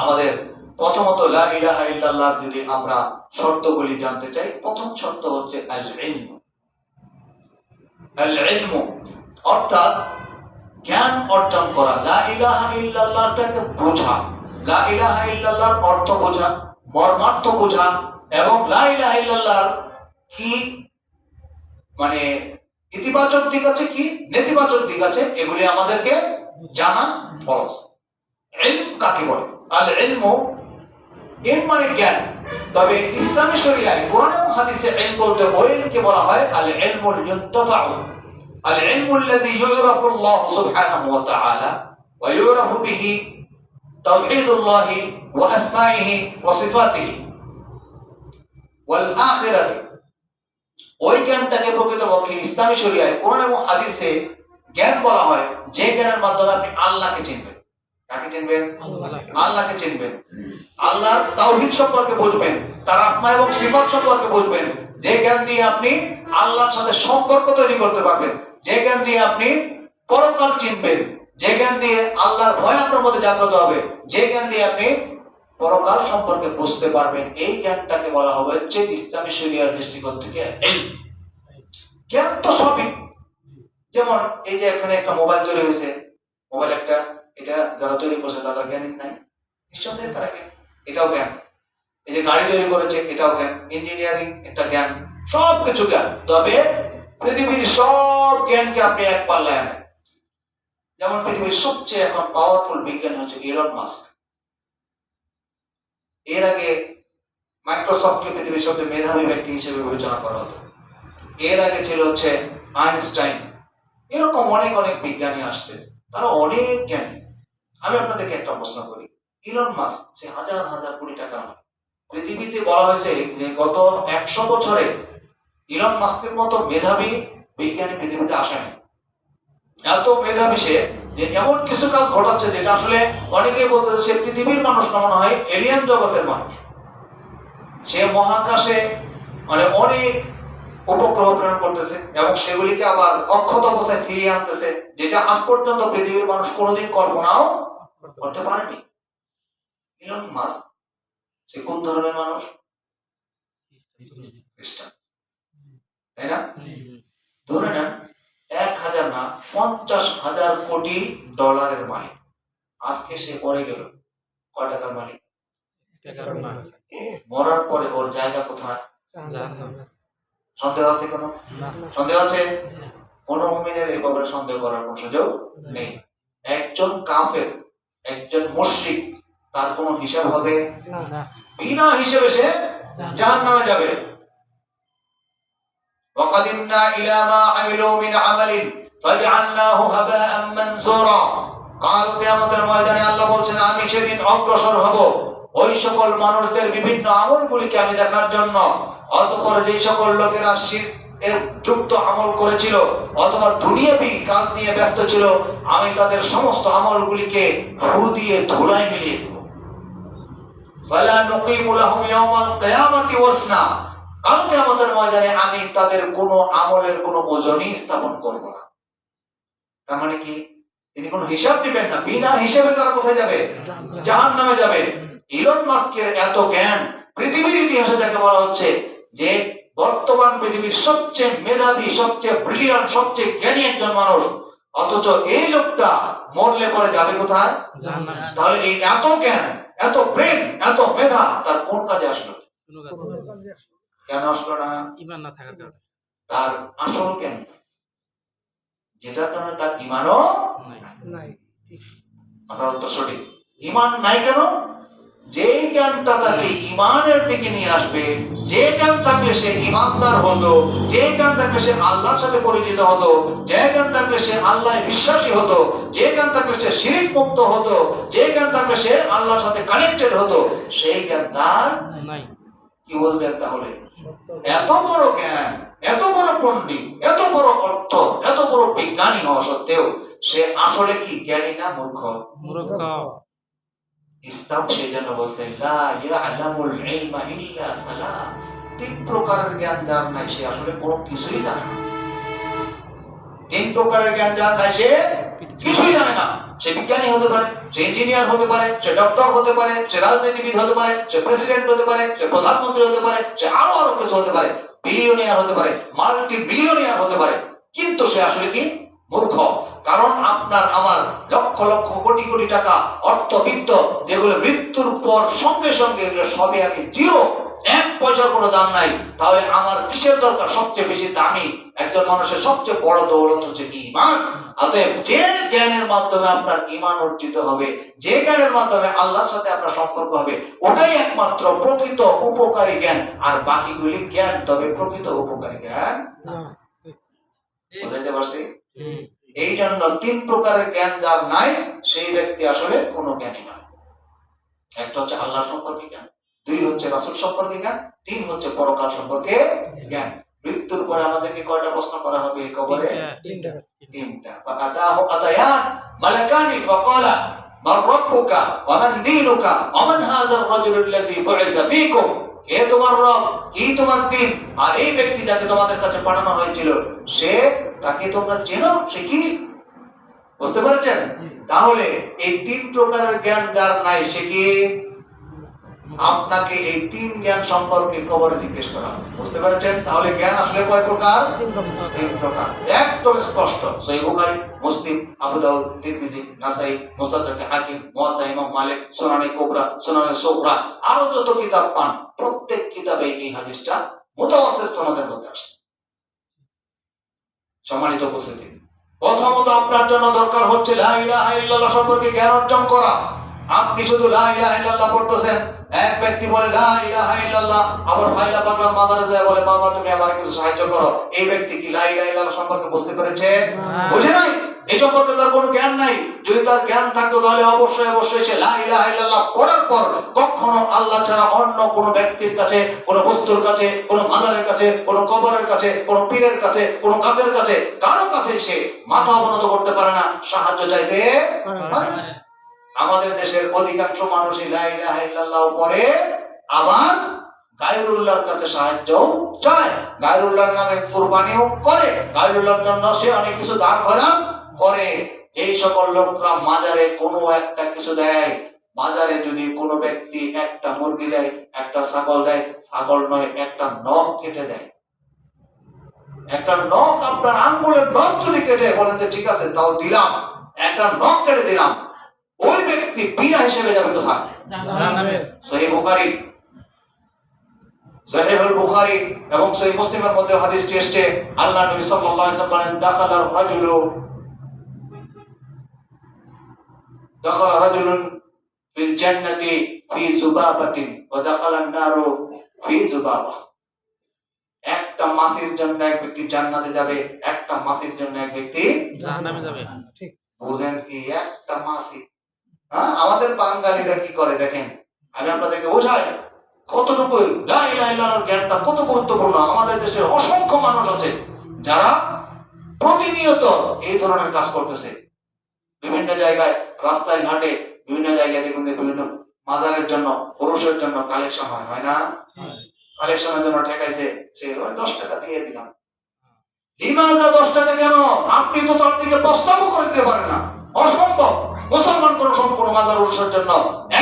আমাদের প্রথমত লা ইলাহা ইল্লাল্লাহ যদি আমরা শর্তগুলি জানতে চাই, প্রথম শর্ত হচ্ছে আল ইলম। আল ইলম অর্থাৎ জ্ঞান অর্জন করা, লা ইলাহা ইল্লাল্লাহটাকে বোঝা, লা ইলাহা ইল্লাল্লাহর অর্থ বোঝা, মর্মার্থ বোঝা, এবং লা ইলাহা ইল্লাল্লাহর কি মানে ইতিবাচক দিক আছে কি নেতিবাচক দিক আছে এগুলি আমাদেরকে জানা ফরজ। ইলম কাকে বলে? আল ইলমু, ইলম মানে জ্ঞান। তবে ইসলামী শরিয়ায় কোরআন এবং হাদিসে ইলম বলতে ওই ইলমকে বলা হয় আল ইলমুল ইউনতাফাউ, আল ইলমুল্লাযী ইউরাফু আল্লাহ সুবহানাহু ওয়া তাআলা ওয়া ইউরাফু বিহি তাওহীদুল্লাহি ওয়া আসমাইহি ওয়া সিফাতিহি ওয়াল আখিরাতি। ওই জ্ঞানটাকে প্রকৃতপক্ষে ইসলামী শরিয়ায় কোরআন এবং হাদিসে জ্ঞান বলা হয় যে জ্ঞানের মাধ্যমে আপনি আল্লাহকে চিনবেন। কাকে চিনবেন? আল্লাহকে চিনবেন, আল্লাহর তাওহীদ সম্পর্কে বুঝবেন, তার আসমা এবং সিফাত সম্পর্কে বুঝবেন। যে জ্ঞান দিয়ে আপনি আল্লাহর সাথে সম্পর্ক তৈরি করতে পারবেন, যে জ্ঞান দিয়ে আপনি পরকাল চিনবেন, যে জ্ঞান দিয়ে আল্লাহর ভয় আপনার মধ্যে জাগ্রত হবে, যে জ্ঞান দিয়ে আপনি পরকাল সম্পর্কে বুঝতে পারবেন, এই জ্ঞানটাকে বলা হবে হচ্ছে ইসলামী শরিয়ার দৃষ্টিকোণ থেকে ইলম। জ্ঞান তো সবই, যেমন এই যে এখানে একটা মোবাইল তৈরি হয়েছে, মোবাইল একটা, এটা যারা তৈরি করছে তাদের জ্ঞান নাই? নিঃসন্দেহে তারা জ্ঞান, এটাও জ্ঞান। এই যে গাড়ি তৈরি করেছে এটাও জ্ঞান, ইঞ্জিনিয়ারিং একটা জ্ঞান, সবকিছু জ্ঞান। তবে পৃথিবীর সব জ্ঞানকে আপনি এক পাল্লায় আনেন। যেমন পৃথিবীর সবচেয়ে এখন পাওয়ারফুল বিজ্ঞানী হচ্ছে ইলন মাস্ক। এর আগে মাইক্রোসফটকে পৃথিবীর সবচেয়ে মেধাবী ব্যক্তি হিসেবে বিবেচনা করা হতো। এর আগে ছিল হচ্ছে আইনস্টাইন। এরকম অনেক অনেক বিজ্ঞানী আসছে, তারা অনেক জ্ঞানী। আমি আপনাদেরকে একটা প্রশ্ন করি, ইলন মাস্ক সে হাজার হাজার কোটি টাকা মালিক। পৃথিবীতে বলা হয়েছে যে গত 100 বছরে ইলন মাস্কের মতো মেধাবী বিজ্ঞানী পৃথিবীতে আসেনি। এত মেধাবী সে যে এমন কিছু কাজ ঘটাচ্ছে যেটা আসলে অনেকেই বলতেছে সে পৃথিবীর মানুষ না, মনে হয় এলিয়েন জগতের মানুষ। সে মহাকাশে মানে অনেক উপগ্রহ প্রেরণ করতেছে এবং সেগুলিকে আবার অক্ষত অবস্থায় ফিরিয়ে আনতেছে, যেটা আজ পর্যন্ত পৃথিবীর মানুষ কোনোদিন কল্পনাও করতে পারেনি। ইলন মাস্ক সে কোন ধরনের মানুষ? খ্রিস্টান, তাই না? ধরে নেন 1000 না 50,000 কোটি ডলারের মালিক। আজকে সে পরে গেল কয় টাকার মালিক? মরার পরে ওর জায়গা কোথায়? সন্দেহ আছে? কোনো সন্দেহ আছে? কোন মুমিনের এই ব্যাপারে সন্দেহ করার কোন সুযোগ নেই। একজন কাফের, একজন মুশরিক, তার কোনো হিসাব হবে না, বিনা হিসেবে সে জাহান্নামে যাবে। ওয়াকাদিমনা ইলা মা আমিলু মিন আমালিন ফাজআলনাহু হাবাআন মানসুরা। কাল কিয়ামতের ময়দানে আল্লাহ বলছেন আমি সেদিন অগ্রসর হব ওই সকল মানুষদের বিভিন্ন আমলগুলিকে আমি দেখার জন্য। অতঃপর যে সকল লোকেরা শিরকের যুক্ত আমল করেছিল অথবা দুনিয়াবি কাজ নিয়ে ব্যস্ত ছিল, আমি তাদের সমস্ত আমলগুলিকে ফু দিয়ে ধুলায় মিলিয়ে দেব। ফালা নুকিমু লাহুম ইয়াওমাল কিয়ামাতি ওয়াজনা। কাল কিয়ামতের ময়দানে আমি তাদের কোনো আমলের কোনো ওজনই স্থাপন করব না। তার মানে কি? তিনি কোনো হিসাব দিবেন না, বিনা হিসেবে তারা কোথায় যাবে? জাহান্নামে যাবে। ইলন মাস্কের এত জ্ঞান, পৃথিবীর ইতিহাসে যাকে বলা হচ্ছে যে বর্তমান পৃথিবীর সবচেয়ে মেধাবী, সবচেয়ে ব্রিলিয়ান্ট, সবচেয়ে জ্ঞানী একজন মানুষ, অথচ এই লোকটা মরলে পরে যাবে কোথায়? জাহান্নামে। তাহলে এই এত জ্ঞান, এত ব্রেন, এত মেধা তার কোন কাজে আসলো? কেন আসলো না? ঈমান না থাকার কারণে। তার আসল জ্ঞান যেটার কারণে তার ঈমানও নাই। আপনার উত্তর সঠিক। ঈমান নাই কেন? যে জ্ঞানটা তাকে ঈমানের দিকে নিয়ে আসবে, যে জ্ঞান থাকলে সে ঈমানদার হতো, যে জ্ঞান থাকলে সে আল্লাহর সাথে পরিচিত হতো, যে জ্ঞান থাকলে সে আল্লাহয় বিশ্বাসী হতো, যে জ্ঞান থাকলে সে শিরক মুক্ত হতো, যে জ্ঞান থাকলে সে আল্লাহর সাথে কানেক্টেড হতো, সেই জ্ঞান তার নাই। কি বলবেন তাহলে? এত বড় জ্ঞান, এত বড় পণ্ডিত, এত বড় অর্থ, এত বড় বিজ্ঞানী হওয়া সত্ত্বেও সে আসলে কি জ্ঞানী না মূর্খ? মূর্খ। ইসলাম সেই জন্য বলছে লা ইয়ালামুল ইলমা ইল্লা সালাস, 3 প্রকারের জ্ঞান যার নাই সে আসলে কোনো কিছুই জানে না। 3 প্রকারের জ্ঞান যার নাই সে কিছুই জানে না। সে বিজ্ঞানী হতে পারে, সে ইঞ্জিনিয়ার হতে পারে, সে ডক্টর হতে পারে, সে রাজনীতিবিদ হতে পারে, সে প্রেসিডেন্ট হতে পারে, সে প্রধানমন্ত্রী হতে পারে, সে আরো কিছু হতে পারে, বিলিয়নিয়ার হতে পারে, মাল্টি বিলিয়নিয়ার হতে পারে, কিন্তু সে আসলে কি মূর্খ। কারণ আপনার আমার লক্ষ লক্ষ কোটি কোটি টাকা অর্থবিত্ত যেগুলো মৃত্যুর পর সঙ্গে সঙ্গে এগুলো সবই আমি জিরো, 1 পয়সার কোনো দাম নাই। তাহলে আমার কিসের দরকার? সবচেয়ে বেশি দামি একজন মানুষের সবচেয়ে বড় দৌলত হচ্ছে কি? ঈমান। অতএব যে জ্ঞানের মাধ্যমে আপনার ঈমান অর্জিত হবে, যে জ্ঞানের মাধ্যমে আল্লাহর সাথে আপনার সম্পর্ক হবে, ওটাই একমাত্র প্রকৃত উপকারী জ্ঞান। আর বাকিগুলি জ্ঞান তবে প্রকৃত উপকারী জ্ঞান। বুঝাইতে পারছি? এই জন্য 3 প্রকারের জ্ঞান যার নাই সেই ব্যক্তি আসলে কোনো জ্ঞানী নয়। একটা হচ্ছে আল্লাহ সম্পর্কে জ্ঞান, 2 হচ্ছে রাসূল সম্পর্কে জ্ঞান, 3 হচ্ছে পরকাল সম্পর্কে জ্ঞান। মৃত্যুর পরে আমাদেরকে কয়টা প্রশ্ন করা হবে কবরে? 3টা। ফাআতাহু আতায়ান মালাকানি ফাকালা মান রাব্বুকা ওয়া মান দীনুকা ওয়া মান হাযার রাজুলুল্লাযী বুইসা ফীকুম। কে তোমার রব, কি তোমার দিন, আর এই ব্যক্তি যাকে তোমাদের কাছে পাঠানো হয়েছিল সে, তাকে তোমরা চেনো, সে কি? বুঝতে পেরেছেন? তাহলে এই 3 প্রকারের জ্ঞান যার নাই সে কি? আপনাকে এই 3 জ্ঞান সম্পর্কে কবরে জিজ্ঞেস করা হবে। বুঝতে পেরেছেন? তাহলে জ্ঞান আসলে কয় প্রকার? 3 প্রকার। একদম স্পষ্ট। সহিহ বুখারী, মুসলিম, আবু দাউদ, তিরমিজি, নাসাই, মুস্তাদরাক হাকিম, মুওয়াত্তা ইমাম মালিক, সুনানে কুবরা, সুনানে সুগরা, আরো যত কিতাব পান প্রত্যেক কিতাবে এই হাদিসটা মুতাওয়াতির সনদের মধ্যে আসছে। সম্মানিত উপস্থিতি, প্রথমত আপনার জন্য দরকার হচ্ছে লা ইলাহা ইল্লাল্লাহ সম্পর্কে জ্ঞান অর্জন করা। আপনি শুধু লা ইলাহা ইল্লাল্লাহ পড়তেছেন, এক ব্যক্তি বলে লা ইলাহা ইল্লাল্লাহ, আবার ফাইলা পাগলার মাজারে যায় বলে বাবা তুমি আমার কিছু সাহায্য করো। এই ব্যক্তি কি লা ইলাহা ইল্লাল্লাহ সম্পর্কে বুঝতে পেরেছে? বুঝে নাই। এই সম্পর্কে তার কোনো জ্ঞান নাই। যদি তার জ্ঞান থাকতো তাহলে অবশ্যই সে লা ইলাহা ইল্লাল্লাহ পড়ার পর কখনো আল্লাহ ছাড়া অন্য কোনো ব্যক্তির কাছে, কোনো বস্তুর কাছে, কোনো মাজারের কাছে, কোনো কবরের কাছে, কোনো পীরের কাছে, কোনো কাফের কাছে, কারো কাছে সে মাথা অবনত করতে পারে না, সাহায্য চাইতে পারে না। আমাদের দেশের অধিকাংশ মানুষই লা ইলাহা ইল্লাল্লাহ পড়ে, আবার গায়রুল্লাহর কাছে সাহায্য চায়, গায়রুল্লাহর নামে কুরবানিও করে, গায়রুল্লাহর জন্য সে অনেক কিছু দান খয়রাত করে। এই সকল লোকরা মাজারে কোনো একটা কিছু দেয়, মাজারে যদি কোনো ব্যক্তি একটা মুরগি দেয়, একটা ছাগল দেয়, ছাগল নয় একটা নখ কেটে দেয়, একটা নখ, আপনার আঙ্গুলের নখ যদি কেটে বলেন যে ঠিক আছে তাও দিলাম, একটা নখ কেটে দিলাম, ওই ব্যক্তি বিনা হিসেবে যাবে কোথায়? জাহান্নামে। সহিহ বুখারী, সহিহুল বুখারী এবং সহিহ মুসলিমের মধ্যে হাদিসটি এসেছে, আল্লাহ নবী সাল্লাল্লাহু আলাইহি ওয়াসাল্লাম বলেন দাখালার রাজুলুন ফিল জান্নাতি ফি যুবাবাতিন ওয়া দাখালান নারু ফি যুবাবা। একটা মাছির জন্য এক ব্যক্তি জান্নাতে যাবে, একটা মাছির জন্য এক ব্যক্তি জাহান্নামে যাবে। ঠিক বুঝেন কি? একটা মাছি। আমাদের বাঙালিরা কি করে দেখেন, আমি আপনাদেরকে বোঝাই কতটুকু লা ইলাহা ইল্লাল্লাহর জ্ঞানটা কত গুরুত্বপূর্ণ। আমাদের দেশের অসংখ্য মানুষ আছে যারা প্রতিনিয়ত এই ধরনের কাজ করতেছে। বিভিন্ন জায়গায় রাস্তায় ঘাটে বিভিন্ন জায়গায় দেখুন বিভিন্ন মাজারের জন্য, পুরুষের জন্য কালেকশন হয় না? কালেকশনের জন্য ঠেকাইছে, সে 10 টাকা দিয়ে দিলাম। লিমাজা 10 টাকা কেন? আপনি তো তার দিকে প্রস্তাবও করে দিতে পারেন না, অসম্ভব। মুসলমান কোনো মাজার উৎসবের জন্য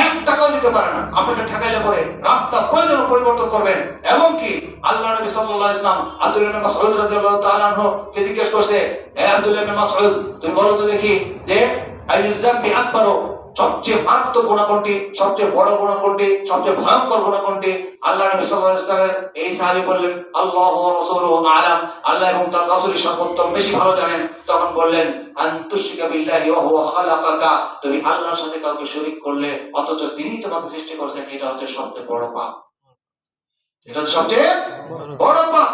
1 টাকাও দিতে পারে না। আপনাকে ঠেকাইলে পরে রাস্তা প্রয়োজন পরিবর্তন করবেন। এবং কি আল্লাহ নবী সাল্লাল্লাহু আলাইহি ওয়াসাল্লাম আব্দুল্লাহ ইবনে মাসউদ রাদিয়াল্লাহু তাআলা আনহু কে জিজ্ঞেস করছে, হে আব্দুল্লাহ ইবনে মাসউদ তুমি বলো তো দেখি যে আইয়ুয যামবি আকবারু, সবচেয়ে মারাত্মক গুনাহ কোনটি, সবচেয়ে বড় গুনাহ কোনটি, সবচেয়ে ভয়ঙ্কর গুনাহ কোনটি? আল্লাহ নবী সাল্লাল্লাহু আলাইহি ওয়াসাল্লামের এই সাহাবী বললেন আল্লাহু ওয়া রাসূলুহু আ'লাম, আল্লাহ এবং তার রাসূলই সর্বোত্তম বেশি ভালো জানেন। তখন বললেন আন তুশরিকা বিল্লাহি ওয়া হুয়া খালাকাকা, তুমি আল্লাহর সাথে কাউকে শরীক করলে অথচ তিনিই তোমাকে সৃষ্টি করেছেন, এটা হচ্ছে সবচেয়ে বড় পাপ। এটা হচ্ছে সবচেয়ে বড় পাপ।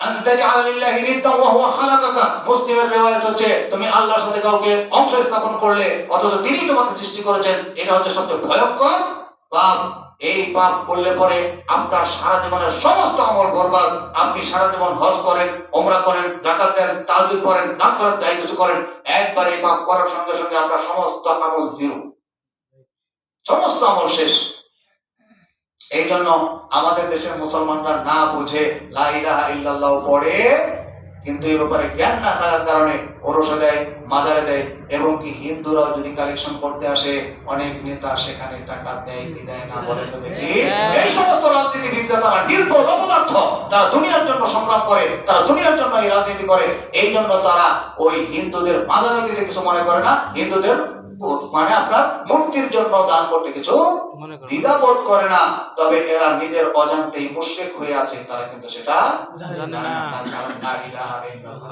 আন তাজআলা লিল্লাহি নিদ্দান ওয়া হুয়া খালাকাকা, মুসলিমের riwayat হচ্ছে তুমি আল্লাহর সাথে কাউকে অংশ স্থাপন করলে অথচ তিনিই তোমাকে সৃষ্টি করেছেন, এটা হচ্ছে সবচেয়ে ভয়ঙ্কর পাপ। এই পাপ করলে পরে আপনার সারা জীবনের সমস্ত আমল বরবাদ। আপনি সারা জীবন হজ করেন, ওমরা করেন, যাকাত দেন, তাহাজ্জুদ করেন, দান করেন, যাই কিছু করেন, একবার এই পাপ করার সঙ্গে সঙ্গে আপনার সমস্ত আমল জিরো। সমস্ত আমল শেষ। এই জন্য আমাদের দেশের মুসলমানরা না বুঝে লা ইলাহা ইল্লাল্লাহ পড়ে, কিন্তু এই ব্যাপারে জ্ঞান না থাকার কারণে ওরসে দেয়, মাজারে দেয়, এবং কি হিন্দুরাও যদি কালেকশন করতে আসে অনেক নেতা সেখানে টাকা দেয় কি দেয় না বলে তো দেখি। এই সমস্ত রাজনীতিবিদরা তারা নির্বোধ অপদার্থ, তারা দুনিয়ার জন্য সংগ্রাম করে, তারা দুনিয়ার জন্য এই রাজনীতি করে। এই জন্য তারা ওই হিন্দুদের মাজারে দিতে কিছু মনে করে না, হিন্দুদের মানে আপনার মূর্তির জন্য দান করতে কিছু দ্বিধাবোধ করে না। তবে এরা নিজের অজান্তেই মুশরিক হয়ে আছে, তারা কিন্তু সেটা জানে না। তার কারণ লা ইলাহা ইল্লাল্লাহ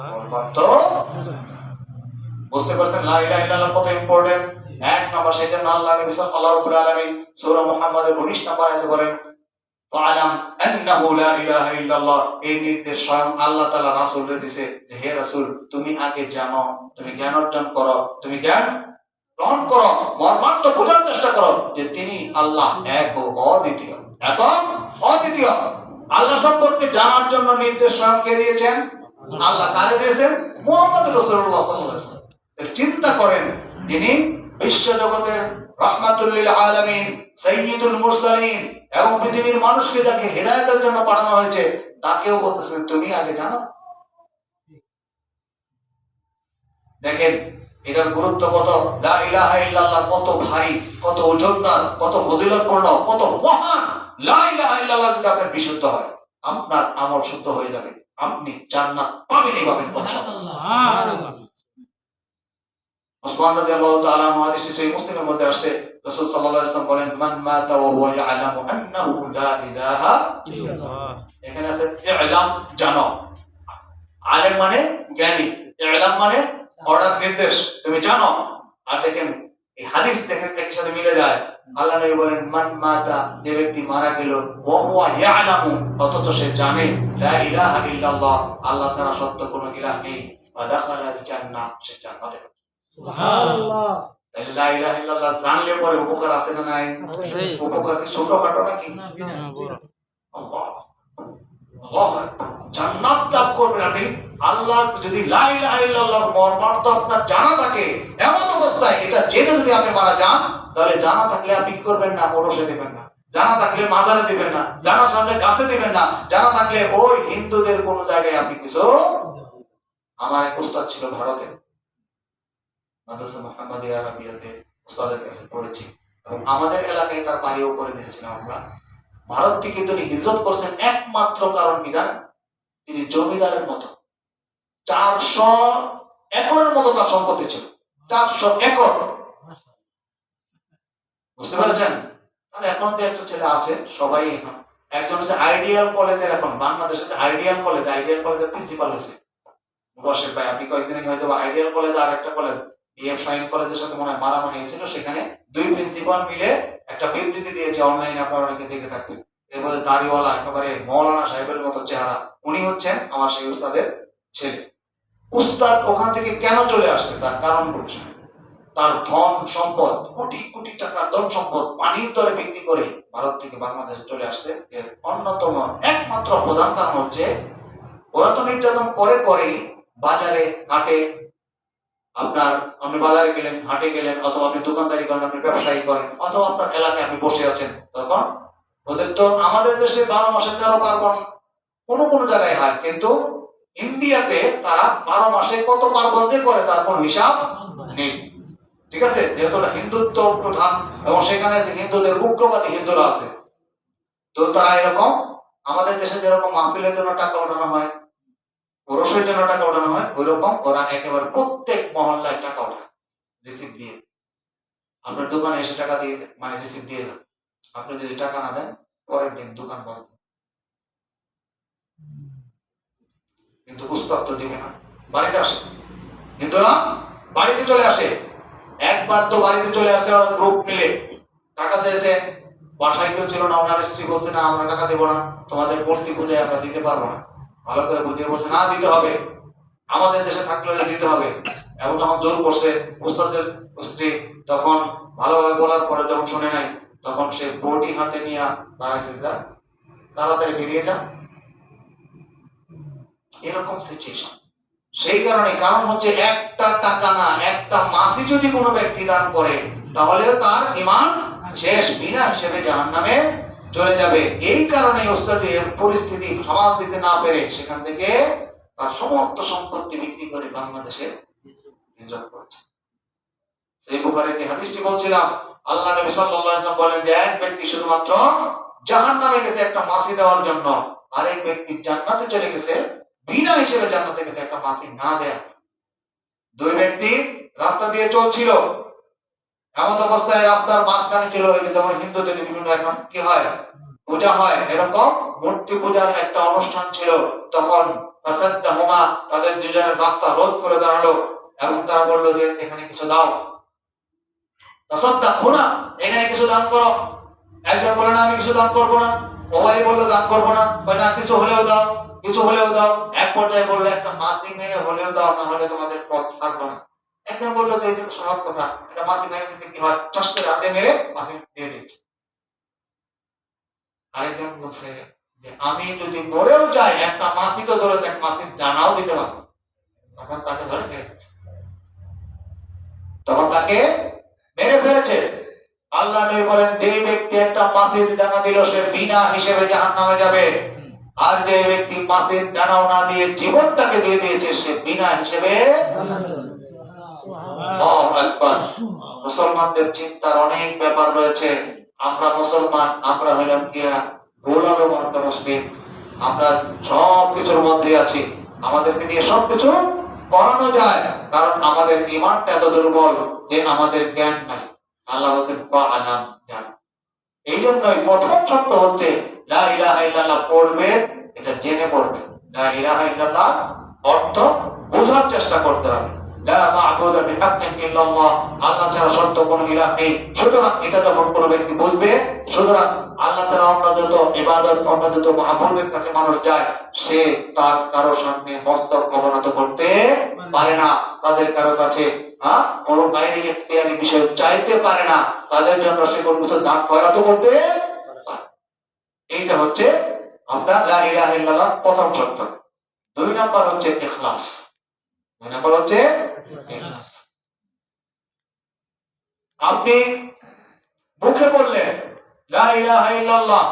বুঝতে পারছেন লা ইলাহা ইল্লাল্লাহ কত ইম্পর্টেন্ট। এক নম্বর, সেই জন্য আল্লাহ নবী সাল্লাল্লাহু আলাইহি ওয়াসাল্লাম সূরা মুহাম্মাদের 19 নম্বর আয়াতে বলেন ফাআলাম আন্নাহু লা ইলাহা ইল্লাল্লাহ। এই নির্দেশ স্বয়ং আল্লাহ তাআলা রাসূলকে দিয়েছে যে হে রাসূল তুমি আগে জানো, তুমি জ্ঞান অর্জন করো, তুমি জ্ঞান গ্রহণ করো, মর্মার্থ বোঝার চেষ্টা করো যে তিনি আল্লাহ এক ও অদ্বিতীয়, একক অদ্বিতীয়। আল্লাহ সম্পর্কে জানার জন্য নির্দেশ স্বয়ং কে দিয়েছেন? আল্লাহ। কারে দিয়েছেন? মুহাম্মদ রাসূলুল্লাহ সাল্লাল্লাহু আলাইহি ওয়াসাল্লাম। চিন্তা করেন, যিনি বিশ্ব জগতের রাহমাতুল লিল আলামিন, সাইয়্যিদুল মুরসালিন, এবং পৃথিবীর মানুষকে যাকে হেদায়েতের জন্য পাঠানো হয়েছে তাকেও বলতেছেন তুমি আগে জানো। দেখেন এটার গুরুত্ব কত, লা ইলাহা ইল্লাল্লাহ কত ভারী, কত ওজনদার, কত ফজিলতপূর্ণ, কত মহান। লা ইলাহা ইল্লাল্লাহ যদি আপনার বিশুদ্ধ হয়, আপনার আমল শুদ্ধ হয়ে যাবে, আপনি জান্নাত পাবেনই পাবেন ইনশাআল্লাহ। উসমান রাদিয়াল্লাহু তাআলা হাদিসটি সহিহ মুসলিমের মধ্যে আসছে, রাসূল সাল্লাল্লাহু আলাইহি ওয়াসাল্লাম বলেন মান মাতা ওয়া হুয়া ইয়ালামু আন্নাহু লা ইলাহা ইল্লাল্লাহ। এখানে আছে ইলাম, জানো। আলেম মানে জ্ঞানী, ইলাম মানে অর্ডার, নির্দেশ, তুমি জানো। আর দেখেন এই হাদিস দেখেন একই সাথে মিলে যায়। আল্লাহ নবী বলেন মান মাতা, যে ব্যক্তি মারা গেল, ওয়া হুয়া ইয়ালামু, অথচ সে জানে লা ইলাহা ইল্লাল্লাহ, আল্লাহ ছাড়া সত্য কোনো ইলাহ নেই, ওয়া দাখালাল জান্নাহ, সে জান্নাতে। সুবহানাল্লাহ। লা ইলাহা ইল্লাল্লাহ জানলে পরে উপকার আছে না নাই? উপকার কি ছোটখাটো নাকি? আল্লাহ আল্লাহ জান্নাত লাভ করবেন আপনি। আল্লাহ যদি লা ইলাহা ইল্লাল্লাহর মর্মার্থ আপনার জানা থাকে, এমন অবস্থায় এটা জেনে যদি আপনি মারা যান, তাহলে জানা থাকলে আপনি কি করবেন না? ওরসে দিবেন না, জানা থাকলে মাজারে দিবেন না, জানার সামনে গাছে দিবেন না, জানা থাকলে ওই হিন্দুদের কোন জায়গায় আপনি কিছু। আমার এক উস্তাদ ছিল ভারতে, মাদ্রাসা মুহাম্মাদিয়া আরাবিয়াতে উস্তাদের কাছে পড়েছি, এবং আমাদের এলাকায় তার বাড়িও করে দিয়েছিলাম আমরা। ভারত থেকে তিনি হিজরত করছেন একমাত্র কারণ কি জানেন? তিনি জমিদারের মতো 400 একরের মতো তার সম্পত্তি ছিল, 400 একর। বুঝতে পেরেছেন? আর এখন তো একটা ছেলে আছে, সবাই এখন একজন হচ্ছে আইডিয়াল কলেজের, এখন বাংলাদেশে আইডিয়াল কলেজের প্রিন্সিপাল হয়েছে বসের ভাই। আপনি কয়েকদিন আগে হয়তো আইডিয়াল কলেজ আর একটা কলেজ বিএফ শাহিন কলেজের সাথে মনে হয় মারামারি হয়েছিল, সেখানে দুই প্রিন্সিপাল মিলে একটা বিবৃতি দিয়েছে, অনলাইনে আপনারা অনেকে দেখে থাকবেন। এরপরে দাড়িওয়ালা একেবারে মৌলানা সাহেবের মতো চেহারা, উনি হচ্ছেন আমার সেই উস্তাদের ছেলে। উস্তাদ ওখান থেকে কেন চলে আসছে তার কারণ বলছে, তার ধন সম্পদ, কোটি কোটি টাকার ধন সম্পদ পানির দরে বিক্রি করে ভারত থেকে বাংলাদেশে চলে আসছে। এর অন্যতম একমাত্র প্রধান কারণ হচ্ছে ওরা তো নির্যাতন করে করেই বাজারে ঘাটে, আপনি বাজারে গেলেন, হাটে গেলেন, অথবা আপনি দোকানদারি করেন, আপনি ব্যবসায়ী করেন, অথবা আপনার এলাকায় আপনি বসে আছেন, তখন ওদের তো আমাদের দেশে 12 মাসে 13 পার্বণ কোনো কোনো জায়গায় হয়, কিন্তু ইন্ডিয়াতে তারা 12 মাসে কত পার্বণ যে করে তার কোনো হিসাব নেই। ঠিক আছে? যেহেতু হিন্দুত্ব প্রধান এবং সেখানে হিন্দুদের উগ্রবাদী হিন্দুরা আছে, তো তারা এরকম আমাদের দেশে যেরকম মাহফিলের জন্য টাকা ওঠানো হয়, ওরসের জন্য টাকা ওঠানো হয়, ওই রকম ওরা একেবারে প্রত্যেক মহল্লায় টাকা ওঠায় রিসিভ দিয়ে। আপনার দোকানে এসে টাকা দিয়ে মানে রিসিভ দিয়ে দেন, আপনি যদি টাকা না দেন পরের দিন দোকান বন্ধ। কিন্তু উস্তাদ তো দিবে না, বাড়িতে আসে, কিন্তু না বাড়িতে চলে আসে। একবার তো বাড়িতে চলে আসছে ওরা গ্রুপ মিলে, টাকা চেয়েছে, বাসায় কেউ ছিল না, ওনার স্ত্রী বলছে না আমরা টাকা দেবো না, তোমাদের মূর্তি পূজায় আমরা দিতে পারবো না। ভালো করে বুঝিয়ে বলছে না দিতে হবে, আমাদের দেশে থাকলে দিতে হবে। এবং যখন জোর করছে উস্তাদের স্ত্রী, তখন ভালোভাবে বলার পরে যখন শুনে নাই, তখন সে বটি হাতে নিয়ে দাঁড়াইছে, যা তাড়াতাড়ি বেরিয়ে যা, এরকম সিচুয়েশন। সেই কারণ হচ্ছে একটা টাকা না, একটা মাসি যদি কোনো ব্যক্তি দান করে তাহলে তার ঈমান শেষ বিনা হিসেবে জাহান্নামে চলে যাবে। এই কারণে ওস্তাদ পরিস্থিতি সামাল দিতে না পেরে সেখান থেকে তার সমস্ত সম্পত্তি বিক্রি করে বাংলাদেশে হিজরত করেছে। সেই বুখারীর যে হাদিসটি বলছিলাম, আল্লাহ নবী সাল্লাল্লাহু আলাইহি ওয়াসাল্লাম বলেন যে এক ব্যক্তি শুধুমাত্র জাহান্নামে গেছে একটা মাছি দেওয়ার জন্য, আরেক ব্যক্তি জান্নাতে চলে গেছে বিনা হিসেবে জান্নাতে গেছে একটা মাছি না দেয়া। দুই ব্যক্তি রাস্তা দিয়ে চলছিল, এমন অবস্থায় রাস্তার মাঝখানে ছিল, এই যে যেমন হিন্দুদের বিভিন্ন এখন কি হয় পূজা হয়, এরকম মূর্তি পূজার একটা অনুষ্ঠান ছিল। তখন তাদের দুজনের রাস্তা রোধ করে দাঁড়ালো এবং তারা বললো যে এখানে কিছু দাও, এখানে কিছু দান করো। একজন বলে না আমি কিছু দান করবো না, ওই বললো দান করবো না, না কিছু হলেও দাও, কিছু হলেও দাও। এক পর্যায়ে বললো একটা মাছি মেরে হলেও দাও, না হলে তোমাদের পথ ছাড়বো না। একজন বললো যে এটা সহজ কথা, এটা মাছি মেরে দিতে কি হয়, চাষ করে হাতে মেরে মাছি দিয়ে দিচ্ছে। আরেকজন বলছে যে আমি যদি মরেও যাই একটা মাছি তো ধরে এক মাছির ডানাও দিতে পারবো। তখন তাকে ধরে মেরে ফেলেছে, তখন তাকে মেরে ফেলেছে। আল্লাহ নবী বলেন যে ব্যক্তি একটা মাছির ডানা দিল সে বিনা হিসেবে জাহান্নামে যাবে, আর যে ব্যক্তি মাছির ডানাও না দিয়ে জীবনটাকে দিয়ে দিয়েছে সে বিনা হিসেবে। মুসলমানদের চিন্তার অনেক ব্যাপার রয়েছে। আমরা মুসলমান, আমরা হইলাম কিয়া গোলালো মার্কা মুসলিম, আমরা সব কিছুর মধ্যে আছি, আমাদেরকে দিয়ে সবকিছু করানো যায়, কারণ আমাদের ঈমানটা এত দুর্বল যে আমাদের জ্ঞান নাই। আল্লাহ বলেন ফাআলাম, জান। এই জন্যই প্রথম শর্ত হচ্ছে লা ইলাহা ইল্লাল্লাহ পড়বেন, এটা জেনে পড়বেন। লা ইলাহা ইল্লাল্লাহ অর্থ বোঝার চেষ্টা করতে হবে। লা মা'বুদা বিহাক্কিন ইল্লাল্লাহ, আল্লাহ ছাড়া সত্য কোনো ইলাহ নেই। সুতরাং এটা যখন কোনো ব্যক্তি বুঝবে, সুতরাং আল্লাহ ছাড়া অন্য যত ইবাদত, অন্য যত মা'বুদের কাছে মানুষ যায়, সে তার কারো সামনে মস্তক অবনত করতে পারে না, তাদের কারো কাছে কোনো বাইরে ইখতিয়ারি বিষয় চাইতে পারে না, তাদের জন্য সে কোনো কিছু দান খয়রাত করতে পারে। এইটা হচ্ছে আমরা লা ইলাহা ইল্লাল্লাহ প্রথম শর্ত। দুই নাম্বার হচ্ছে ইখলাস। দুই নাম্বার হচ্ছে ইখলাস। আপনি মুখে বললেন লা ইলাহা ইল্লাল্লাহ,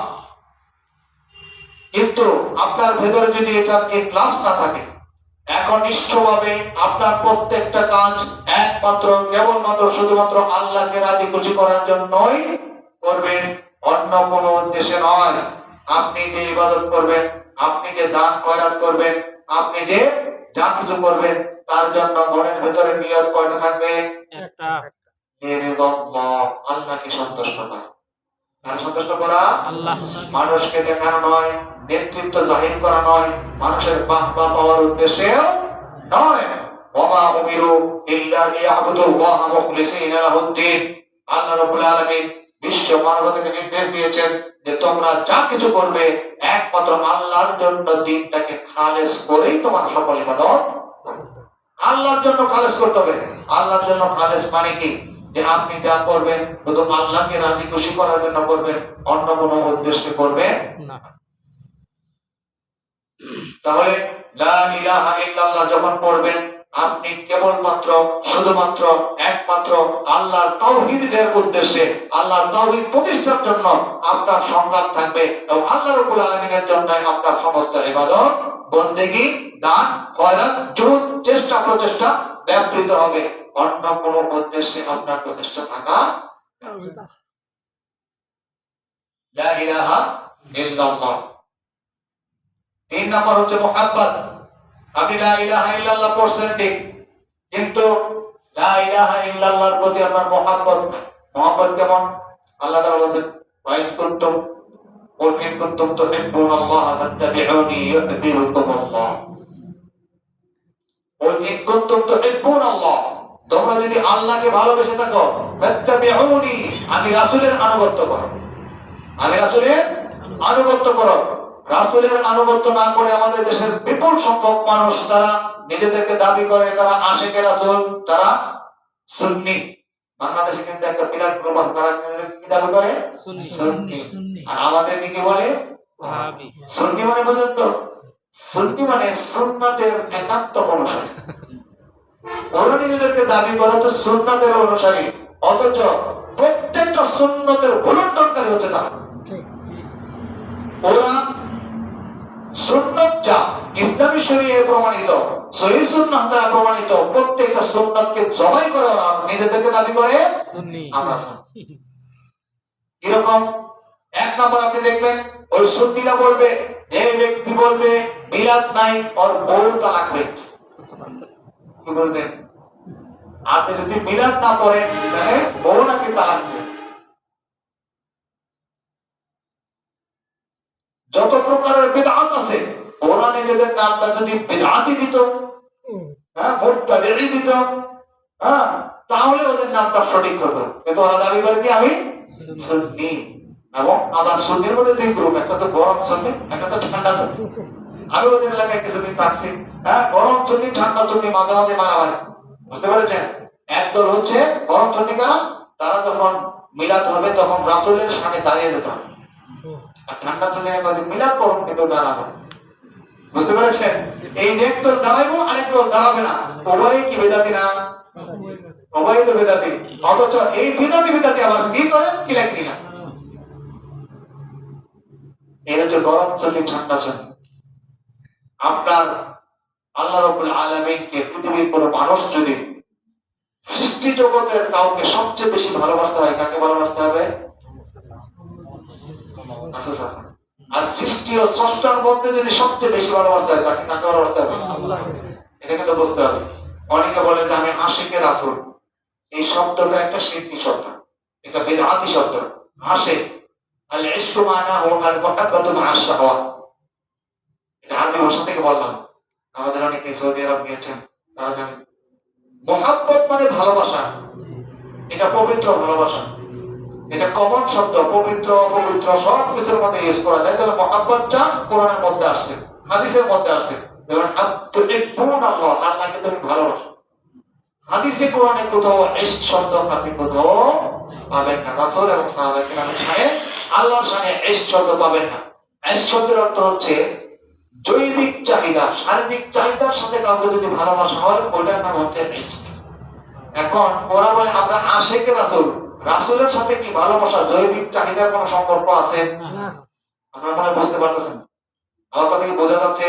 কিন্তু আপনার ভেতরে যদি এটা ইখলাস না থাকে, একনিষ্ঠভাবে আপনার প্রত্যেকটা কাজ একমাত্র কেবলমাত্র শুধুমাত্র আল্লাহকে রাজি খুশি করার জন্যই করবেন, অন্য কোনো উদ্দেশ্যে নয়। আপনি যে ইবাদত করবেন, আপনি যে দান খয়রাত করবেন, আপনি যে যা কিছু করবেন, তার জন্য মনের ভেতরে নিয়ত কয়টা থাকবে? একটা। আল্লাহকে সন্তুষ্ট করা। সন্তুষ্ট করা আল্লাহ, মানুষকে দেখানো নয়, নেতৃত্ব জাহির করা নয়, মানুষের বাহবা পাওয়ার উদ্দেশ্যে নয়। ওমা উমিরু ইল্লা লিয়াবুদুল্লাহ মুখলিসিনা লাহুদ্দিন। আল্লাহ রাব্বুল আলামিন বিশ্ব মানবতাকে নির্দেশ দিয়েছেন যে তোমরা যা কিছু করবে একমাত্র আল্লাহর জন্য দিনটাকে খালেস করেই তোমার সকল ইবাদত আল্লাহর জন্য খালেস করতে হবে। আল্লাহর জন্য খালেস মানে কি? যে আপনি যা করবেন শুধু আল্লাহকে রাজি খুশি করার জন্য করবেন, অন্য কোনো উদ্দেশ্যে করবেন না। তাহলে লা ইলাহা ইল্লাল্লাহ যখন পড়বেন, আপনি কেবলমাত্র শুধুমাত্র একমাত্র আল্লাহর তাওহীদের উদ্দেশ্যে, আল্লাহর তাওহীদ প্রতিষ্ঠার জন্য আপনার সংগ্রাম থাকবে এবং আল্লাহ রাব্বুল আলামিনের জন্য আপনার সমস্ত ইবাদত, বন্দেগী, দান, খয়রাত, জুহুদ, চেষ্টা প্রচেষ্টা ব্যাপৃত হবে। অন্য কোনো উদ্দেশ্যে আপনার প্রচেষ্টা থাকা লা ইলাহা ইল্লাল্লাহ। তিন নাম্বার হচ্ছে মুহাব্বত। আপনি লা ইলাহা ইল্লাল্লাহ পড়ছেন ঠিক, কিন্তু লা ইলাহা ইল্লাল্লাহর প্রতি আপনার মুহাব্বত নাই। মুহাব্বত কেমন? আল্লাহ তাআলা বলেন ওয়া ইন কুনতুম তুহিব্বুনাল্লাহ ফাত্তাবিউনি ইউহিব্বুকুমুল্লাহ। ওয়া ইন কুনতুম তুহিব্বুনাল্লাহ, তোমরা যদি আল্লাহকে ভালোবেসে থাকো, ফাত্তাবিউনি, আমি রাসূলের আনুগত্য করো, আমি রাসূলের আনুগত্য করো। রাসূলের আনুগত্য না করে আমাদের দেশের বিপুল সংখ্যক মানুষ তারা নিজেদেরকে দাবি করে তারা আশিকে রাসূল, তারা সুন্নি। বাংলাদেশে কিন্তু একটা বিরাট গ্রুপ আছে, তারা কি দাবি করে? সুন্নি। আর আমাদের কি বলে? ওয়াহাবি। সুন্নি মানে বুঝেন তো? সুন্নি মানে সুন্নাতের একান্ত অনুসারী। ওরা নিজেদেরকে দাবি করে তো সুন্নাতের অনুসারী, অথচ প্রত্যেক প্রত্যেকটা সুন্নতের ভুলুণ্ঠনকারী হচ্ছে তারা। ওরা সুন্নত যা ইসলামী শরীয়তে প্রমাণিত, সহিহ সুন্নাহ দ্বারা প্রমাণিত প্রত্যেকটা সুন্নতকে জবাই করে ওরা নিজেদেরকে দাবি করে আমরা সুন্নি। এরকম এক নম্বর আপনি দেখবেন ওই সুন্নিরা বলবে, যে ব্যক্তি বলবে মিলাদ নাই ওর বউ তালাক হয়েছে, কি বলবেন? আপনি যদি মিলাদ না পড়েন তাহলে বউ নাকি তালাক দেবে। যত প্রকারের বিদআত আছে ওরা নিজেদের নামটা যদি বিদআতি দিত, মুবতাদিঈ দিত, তাহলে ওদের নামটা সঠিক হতো। কিন্তু ওরা দাবি করে কি আমি সুন্নি। এবং আবার সুন্নির মধ্যে দুই গ্রুপ, একটা তো গরম সুন্নি, একটা তো ঠান্ডা সুন্নি। আমি ওদের এলাকায় কিছুদিন থাকছি, গরম সুন্নি ঠান্ডা সুন্নি মাঝে মাঝে মারামারি, বুঝতে পেরেছেন? একদল হচ্ছে গরম সুন্নি, কারণ তারা যখন মিলাদ হবে তখন রাসূলের সামনে দাঁড়িয়ে যেত, আর ঠান্ডা সুন্নির মধ্যে মিলাদ করুন কিন্তু দাঁড়াবে, বুঝতে পেরেছেন? এই যে একদল দাঁড়াইবো আরেকদল দাঁড়াবে না, উভয়ই কি বেদাতি না? উভয়ই তো বেদাতি। অথচ এই বেদাতি আবার কি করেন? কিলাকি না। এই হচ্ছে গরম সুন্নি ঠান্ডা সুন্নি। আপনার আল্লাহ রাব্বুল আলামিনকে পৃথিবীর কোন মানুষ যদি সৃষ্টি জগতের কাউকে সবচেয়ে বেশি ভালোবাসতে হয়, কাকে ভালোবাসতে হবে? আর সৃষ্টি ও স্রষ্টার মধ্যে যদি সবচেয়ে বেশি ভালোবাসতে হয়, কাকে ভালোবাসতে হবে? এটা কিন্তু বুঝতে হবে। অনেকে বলে যে আমি আশিকে রাসূল, এই শব্দটা একটা শিরকি শব্দ, এটা বিদআতি শব্দ। আশিক আল ইশকু মানাহু আল মুহাব্বাতু মা'আশ শাহওয়া, এটা আরবি ভাষা থেকে বললাম। আমাদের অনেকে সৌদি আরব গিয়েছেন, তারা জানেন মুহাব্বত মানে ভালোবাসা, এটা পবিত্র ভালোবাসা, এটা কমন শব্দ, পবিত্র অপবিত্র সব কিছুর মধ্যে ইউজ করা যায়। তাহলে মুহাব্বতটা কোরআনের মধ্যে আসছে, হাদিসের মধ্যে আসছে। যেমন আল্লাহ, আল্লাহকে তুমি ভালোবাসো, হাদিসে কোরআনে কোথাও ইশক শব্দ আপনি কোথাও পাবেন না। রাসূল এবং সাহাবায়ে কেরামের শানে, আল্লাহর শানে ইশক শব্দ পাবেন না। ইশক শব্দের অর্থ হচ্ছে জৈবিক চাহিদা, শারীরিক চাহিদার সাথে কাউকে যদি ভালোবাসা হয় ওইটার নাম হচ্ছে ইশক। এখন ওরা বলে আমরা আশিকে রাসূল, রাসূলের সাথে কি ভালোবাসা জৈবিক চাহিদার কোনো সম্পর্ক আছে? আপনারা মনে বুঝতে পারতেছেন আমার কথা কি বোঝা যাচ্ছে?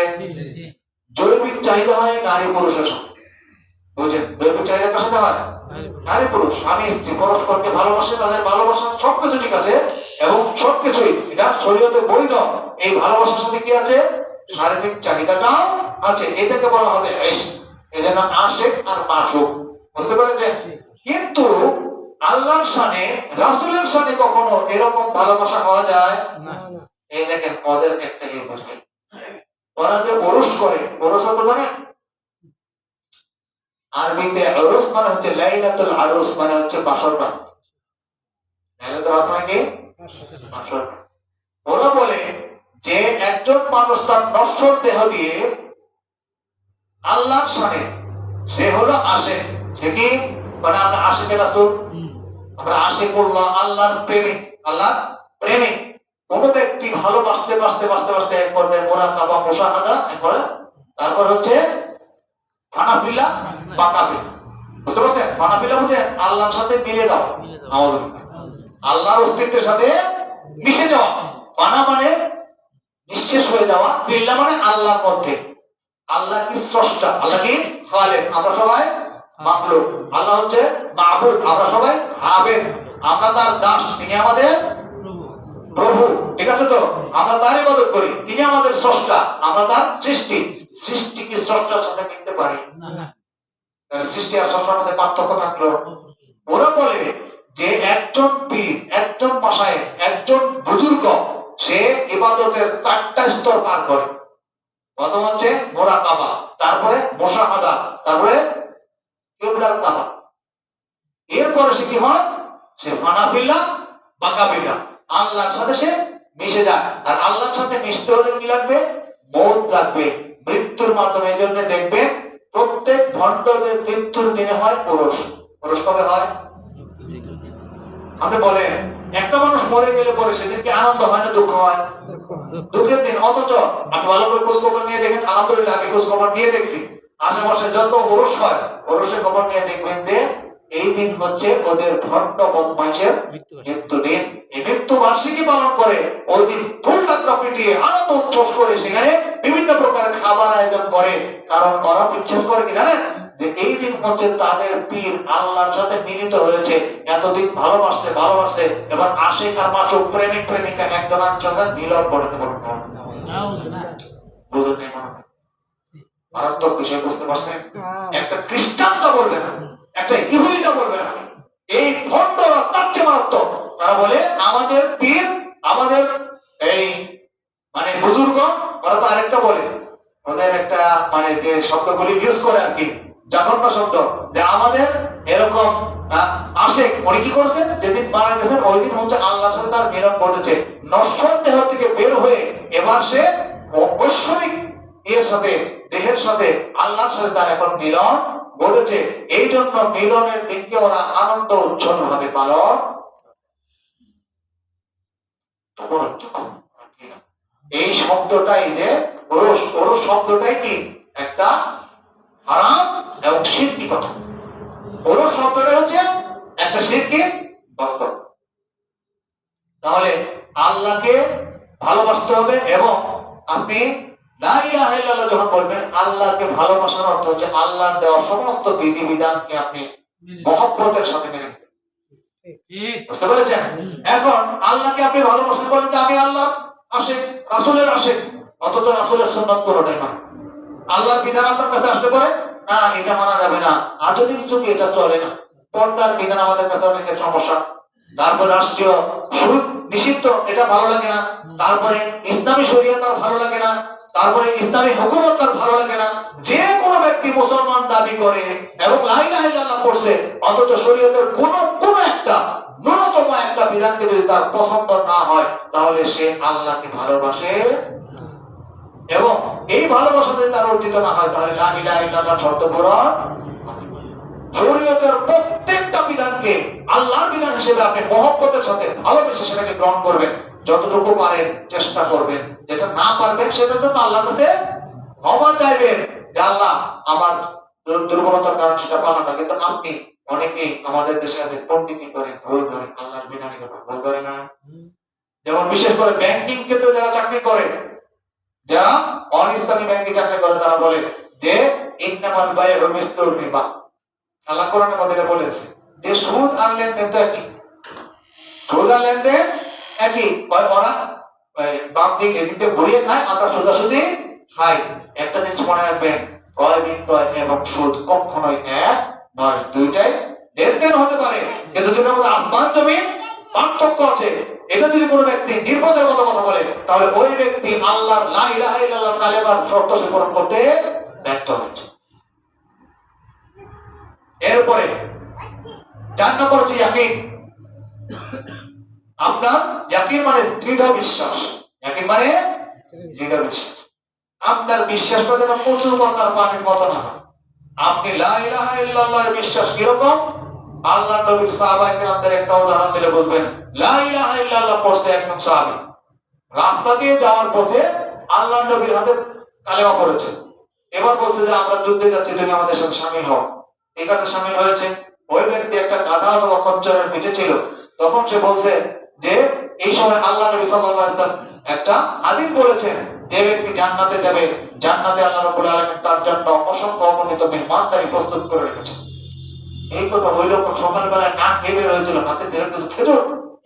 জৈবিক চাহিদা হয় নারী পুরুষের সাথে, বুঝেন? জৈবিক চাহিদা কার সাথে হয়? নারী পুরুষ, স্বামী স্ত্রী পরস্পরকে ভালোবাসে, তাদের ভালোবাসা সবকিছু ঠিক আছে এবং সবকিছুই এটা শরীয়তে বৈধ। এই ভালোবাসার সাথে কি আছে? শারীরিক চাহিদাটাও আছে, এটাকে বলা হবে ইশক। এজন্য আশিক আর মাশুক, বুঝতে পেরেছেন? কিন্তু আল্লাহর শানে, রাসূলের শানে কখনো এরকম ভালোবাসা হওয়া যায় না। এই দেখেন ওদের একটা এই বুঝবেন, ওরা যে ওরস করে, ওরস তো জানেন আরবিতে ওরস মানে হচ্ছে লাইলাতুল আরুস, মানে হচ্ছে বাসর রাত। লাইলাতুল আরুস মানে কি? বাসর রাত। ওরা বলে যে একজন মানুষ তার নশ্বর দেহ দিয়ে আল্লাহর শানে, সে হলো আশিক। সে কি? মানে আমরা আশিকে রাসূল, আমরা আশিকুল্লাহ, আল্লাহর প্রেমিক, আল্লাহর প্রেমিক। কোন ব্যক্তি ভালোবাসতে বাসতে বাসতে বাসতে এক পর্যায়ে মুরাকাবা, মুশাহাদা, একবারে তারপর হচ্ছে ফানাফিল্লাহ, বাকাবিল্লাহ, বুঝতে পারছেন? ফানাফিল্লাহ হচ্ছে আল্লাহর সাথে মিলে যাওয়া, আল্লাহর অস্তিত্বের সাথে মিশে যাওয়া। ফানা মানে নিঃশেষ হয়ে যাওয়া, ফিল্লাহ মানে আল্লাহর মধ্যে। আল্লাহ কি স্রষ্টা, আল্লাহ কি খালেক, আমরা সবাই মাখলুক। আল্লাহ হচ্ছে মাবুদ, আমরা সবাই আবেদ, আমরা তার দাস, তিনি আমাদের প্রভু, ঠিক আছে তো? আমরা তার ইবাদত করি, তিনি আমাদের স্রষ্টা, আমরা তার সৃষ্টি। সৃষ্টি কি স্রষ্টার সাথে মিলতে পারে না? তাহলে সৃষ্টি আর স্রষ্টার মধ্যে পার্থক্য থাকলো। ওরা বলে যে একজন পীর, একজন মাশায়েখ, একজন বুজুর্গ, সে ইবাদতের 4টা স্তর পার করে। প্রথম হচ্ছে মুরাকাবা, তারপরে মুশাহাদা, তারপরে কিবলার তাবা। এরপরে সে কি হয়? সে ফানাফিল্লাহ, বাকাবিল্লাহ, আল্লাহর সাথে সে মিশে যায়। আর আল্লাহর সাথে মিশতে হলে কি লাগবে? মওত লাগবে, মৃত্যুর মাধ্যমে। এই জন্য দেখবেন প্রত্যেক ভণ্ডদের মৃত্যুর দিনে হয় ওরস। ওরস কবে হয়? আপনি বলেন একটা মানুষ মরে গেলে পরে সেদিনকে আনন্দ হয় না দুঃখ হয়? দুঃখের দিন। অথচ আপনি ভালো করে খোঁজ খবর নিয়ে দেখেন, আলহামদুলিল্লাহ আমি খোঁজ খবর নিয়ে দেখছি, আশেপাশে যত ওরস হয়, ওরসের খবর নিয়ে দেখবেন যে এই দিন হচ্ছে হচ্ছে ওদের ভণ্ড বদমাইশের মৃত্যু দিন। এই মৃত্যু বার্ষিকী পালন করে ওই দিন ফুল টাকা পিটিয়ে আনন্দ উচ্ছ্বাস করে সেখানে বিভিন্ন প্রকারের খাবার আয়োজন করে। কারণ ওরা বিশ্বাস করে কি জানেন, যে এই দিন হচ্ছে তাদের পীর আল্লাহর সাথে মিলিত হয়েছে। এতদিন ভালোবাসছে এবার আশিক আর মাসুক প্রেমিক প্রেমিকা একজনের সাথে মিলন করতে পারবে। বুঝুন নাই মনে মারাত্মক বিষয়, বুঝতে পারছেন? একটা খ্রিস্টানটা বলবে না, একটা ইহুদিটা বলবে না, এই ভণ্ডরা তার চেয়ে মারাত্মক। তারা বলে আমাদের পীর, আমাদের এই মানে বুজুর্গ, ওরা তো আরেকটা বলে, ওদের একটা মানে যে শব্দগুলি ইউজ করে আর কি, জঘন্য শব্দ, যে আমাদের এরকম আশেক উনি কি করছেন, যেদিন মারা গেছেন ওই দিন হচ্ছে আল্লাহর সাথে তার মিলন ঘটেছে। নশ্বর দেহ থেকে বের হয়ে এবার সে ঐশ্বরিক এর সাথে, দেহের সাথে, আল্লাহর সাথে তার এখন মিলন ঘটেছে। এই জন্য মিলনের দিনকে ওরা আনন্দ উচ্ছল ভাবে পালন। এই শব্দটাই যে ওরস, ওরস শব্দটাই কি একটা হারাম এবং শিরকি কথা। ওরস শব্দটা হচ্ছে একটা শিরকির বক্তব্য। তাহলে আল্লাহকে ভালোবাসতে হবে এবং আপনি লা ইলাহা ইল্লাল্লাহ যখন বলবেন, আল্লাহকে ভালোবাসার অর্থ হচ্ছে আল্লাহর দেওয়া সমস্ত বিধিবিধানকে আপনি মহব্বতের সাথে মেনে নেবেন। বুঝতে পেরেছেন? এখন আল্লাহকে আপনি ভালোবাসেন বলেন যে আমি আল্লাহ আশিক, রাসূলের আশিক, অথচ রাসূলের সুন্নাত কোনটাই মানে আল্লাহর বিধান আপনার কাছে আসলে পরে না এটা মানা যাবে না। আধুনিক যুগে এটা চলে না। পর্দার বিধান আমাদের কাছে অনেকের সমস্যা। তারপর রাষ্ট্রীয় সুদ নিষিদ্ধ, এটা ভালো লাগে না। তারপরে ইসলামী শরিয়ত তার ভালো লাগে না। তারপরে ইসলামী হুকুমত তার ভালো লাগে না। যে কোনো ব্যক্তি মুসলমান দাবি করে এবং লা ইলাহা ইল্লাল্লাহ পড়ছে, অথচ শরীয়তের কোন একটা ন্যূনতম একটা বিধানকে যদি তার পছন্দ না হয়, তাহলে সে আল্লাহকে ভালোবাসে এবং এই ভালোবাসা যদি তার অর্জিত না হয়, তাহলে লা ইলাহা ইল্লাল্লাহ শর্ত পূরণ। শরীয়তের প্রত্যেকটা বিধানকে আল্লাহর বিধান হিসেবে আপনি মহব্বতের সাথে ভালোবেসে সেটাকে গ্রহণ করবেন। যতটুকু পারেন চেষ্টা করবেন, যেটা না পারবেন সেটার জন্য আল্লাহর কাছে ক্ষমা চাইবেন যে আল্লাহ আমার দুর্বলতার কারণে সেটা পারলাম না। কিন্তু আপনি অনেকেই আমাদের দেশে পণ্ডিতি করে ভুল ধরে, আল্লাহর বিধানের উপর ভুল ধরে না। যেমন বিশেষ করে ব্যাংকিং ক্ষেত্রে যারা চাকরি করে, যারা অন ইসলামী ব্যাংকে চাকরি করে, তারা বলে যে ইন্নামাল বাইউ মিসলুর রিবা। আল্লাহ কোরআনের মধ্যে বলেছে যে সুদ আর লেনদেন তো একই, সুদ আর লেনদেন একই। ওরা বাম দিক এদিকে ঘুরিয়ে খায়, আমরা সোজাসুজি খাই। একটা জিনিস মনে রাখবেন, ক্রয় বিক্রয় এবং সুদ কখনোই এক নয়, দুইটাই লেনদেন হতে পারে, কিন্তু দুটোর মধ্যে আসমান জমিন পার্থক্য আছে। এটা যদি কোনো ব্যক্তি নির্বোধের মতো কথা বলে, তাহলে ওই ব্যক্তি আল্লাহর লা ইলাহা ইল্লাল্লাহ কালেমার শর্ত পূরণ করতে ব্যর্থ হচ্ছে। এরপরে 4 নম্বর হচ্ছে ইয়াকিন। আপনার ইয়াকিন মানে দৃঢ় বিশ্বাস। ইয়াকিন মানে দৃঢ় বিশ্বাস। আপনার বিশ্বাসটা যেন প্রচুর পাতার পানির মতো না হয়। আপনি লা ইলাহা ইল্লাল্লাহর বিশ্বাস কিরকম? আল্লাহর নবীর সাহাবায়ে কেরামদের একটা উদাহরণ দিলে বুঝবেন। লা ইলাহা ইল্লাল্লাহ পড়ছে একজন সাহাবী, রাস্তা দিয়ে যাওয়ার পথে আল্লাহর নবীর হাতে কালেমা পড়েছে। এবার বলছে যে আমরা যুদ্ধে যাচ্ছি, তুমি আমাদের সাথে শামিল হও। ঠিক আছে, শামিল হয়েছে। ওই ব্যক্তি একটা গাধা অথবা খচ্চরের পিঠে ছিল। তখন সে বলছে যে এই সময় আল্লাহ নবী সাল্লাল্লাহু আলাইহি ওয়াসাল্লাম একটা হাদিস বলেছেন, যে ব্যক্তি জান্নাতে যাবে, জান্নাতে আল্লাহ রাব্বুল আলামিন তার জন্য অসংখ্য অগণিত মেহমানদারি প্রস্তুত করে রেখেছেন। এই কথা হইল সকালবেলায় নাক বের হয়েছিল, নাতে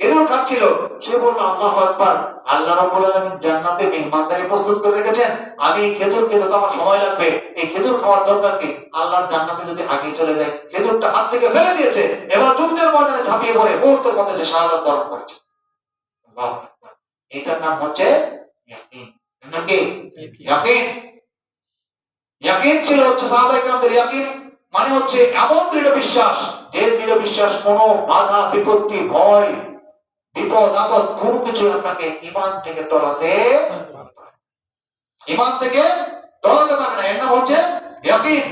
খেজুর খাচ্ছিল। সে বলল আল্লাহু আকবার, আল্লাহ রাব্বুল আলামিন জান্নাতে মেহমানদারি প্রস্তুত করে রেখেছেন, আমি খেজুর খেতে তো আমার সময় লাগবে, এই খেজুর খাওয়ার দরকার কি? আল্লাহর জান্নাতে যদি আগে চলে যায়। খেজুরটা হাত থেকে ফেলে দিয়েছে, এবার যুদ্ধের ময়দানে ঝাঁপিয়ে পড়ে মুহূর্তের মধ্যে সে শাহাদাত বরণ করেছে। আল্লাহু আকবার। এটার নাম হচ্ছে ইয়াকিন। নাম কি? ইয়াকিন। ইয়াকিন ছিল হচ্ছে সাহাবায়ে কেরামদের ইয়াকিন মানে হচ্ছে এমন দৃঢ় বিশ্বাস, যে দৃঢ় বিশ্বাস কোনো বাধা বিপত্তি ভয় বিপদ আপদ কোনো কিছু আপনাকে ঈমান থেকে টলাতে পারে না। এর নাম হচ্ছে ইয়াকিন।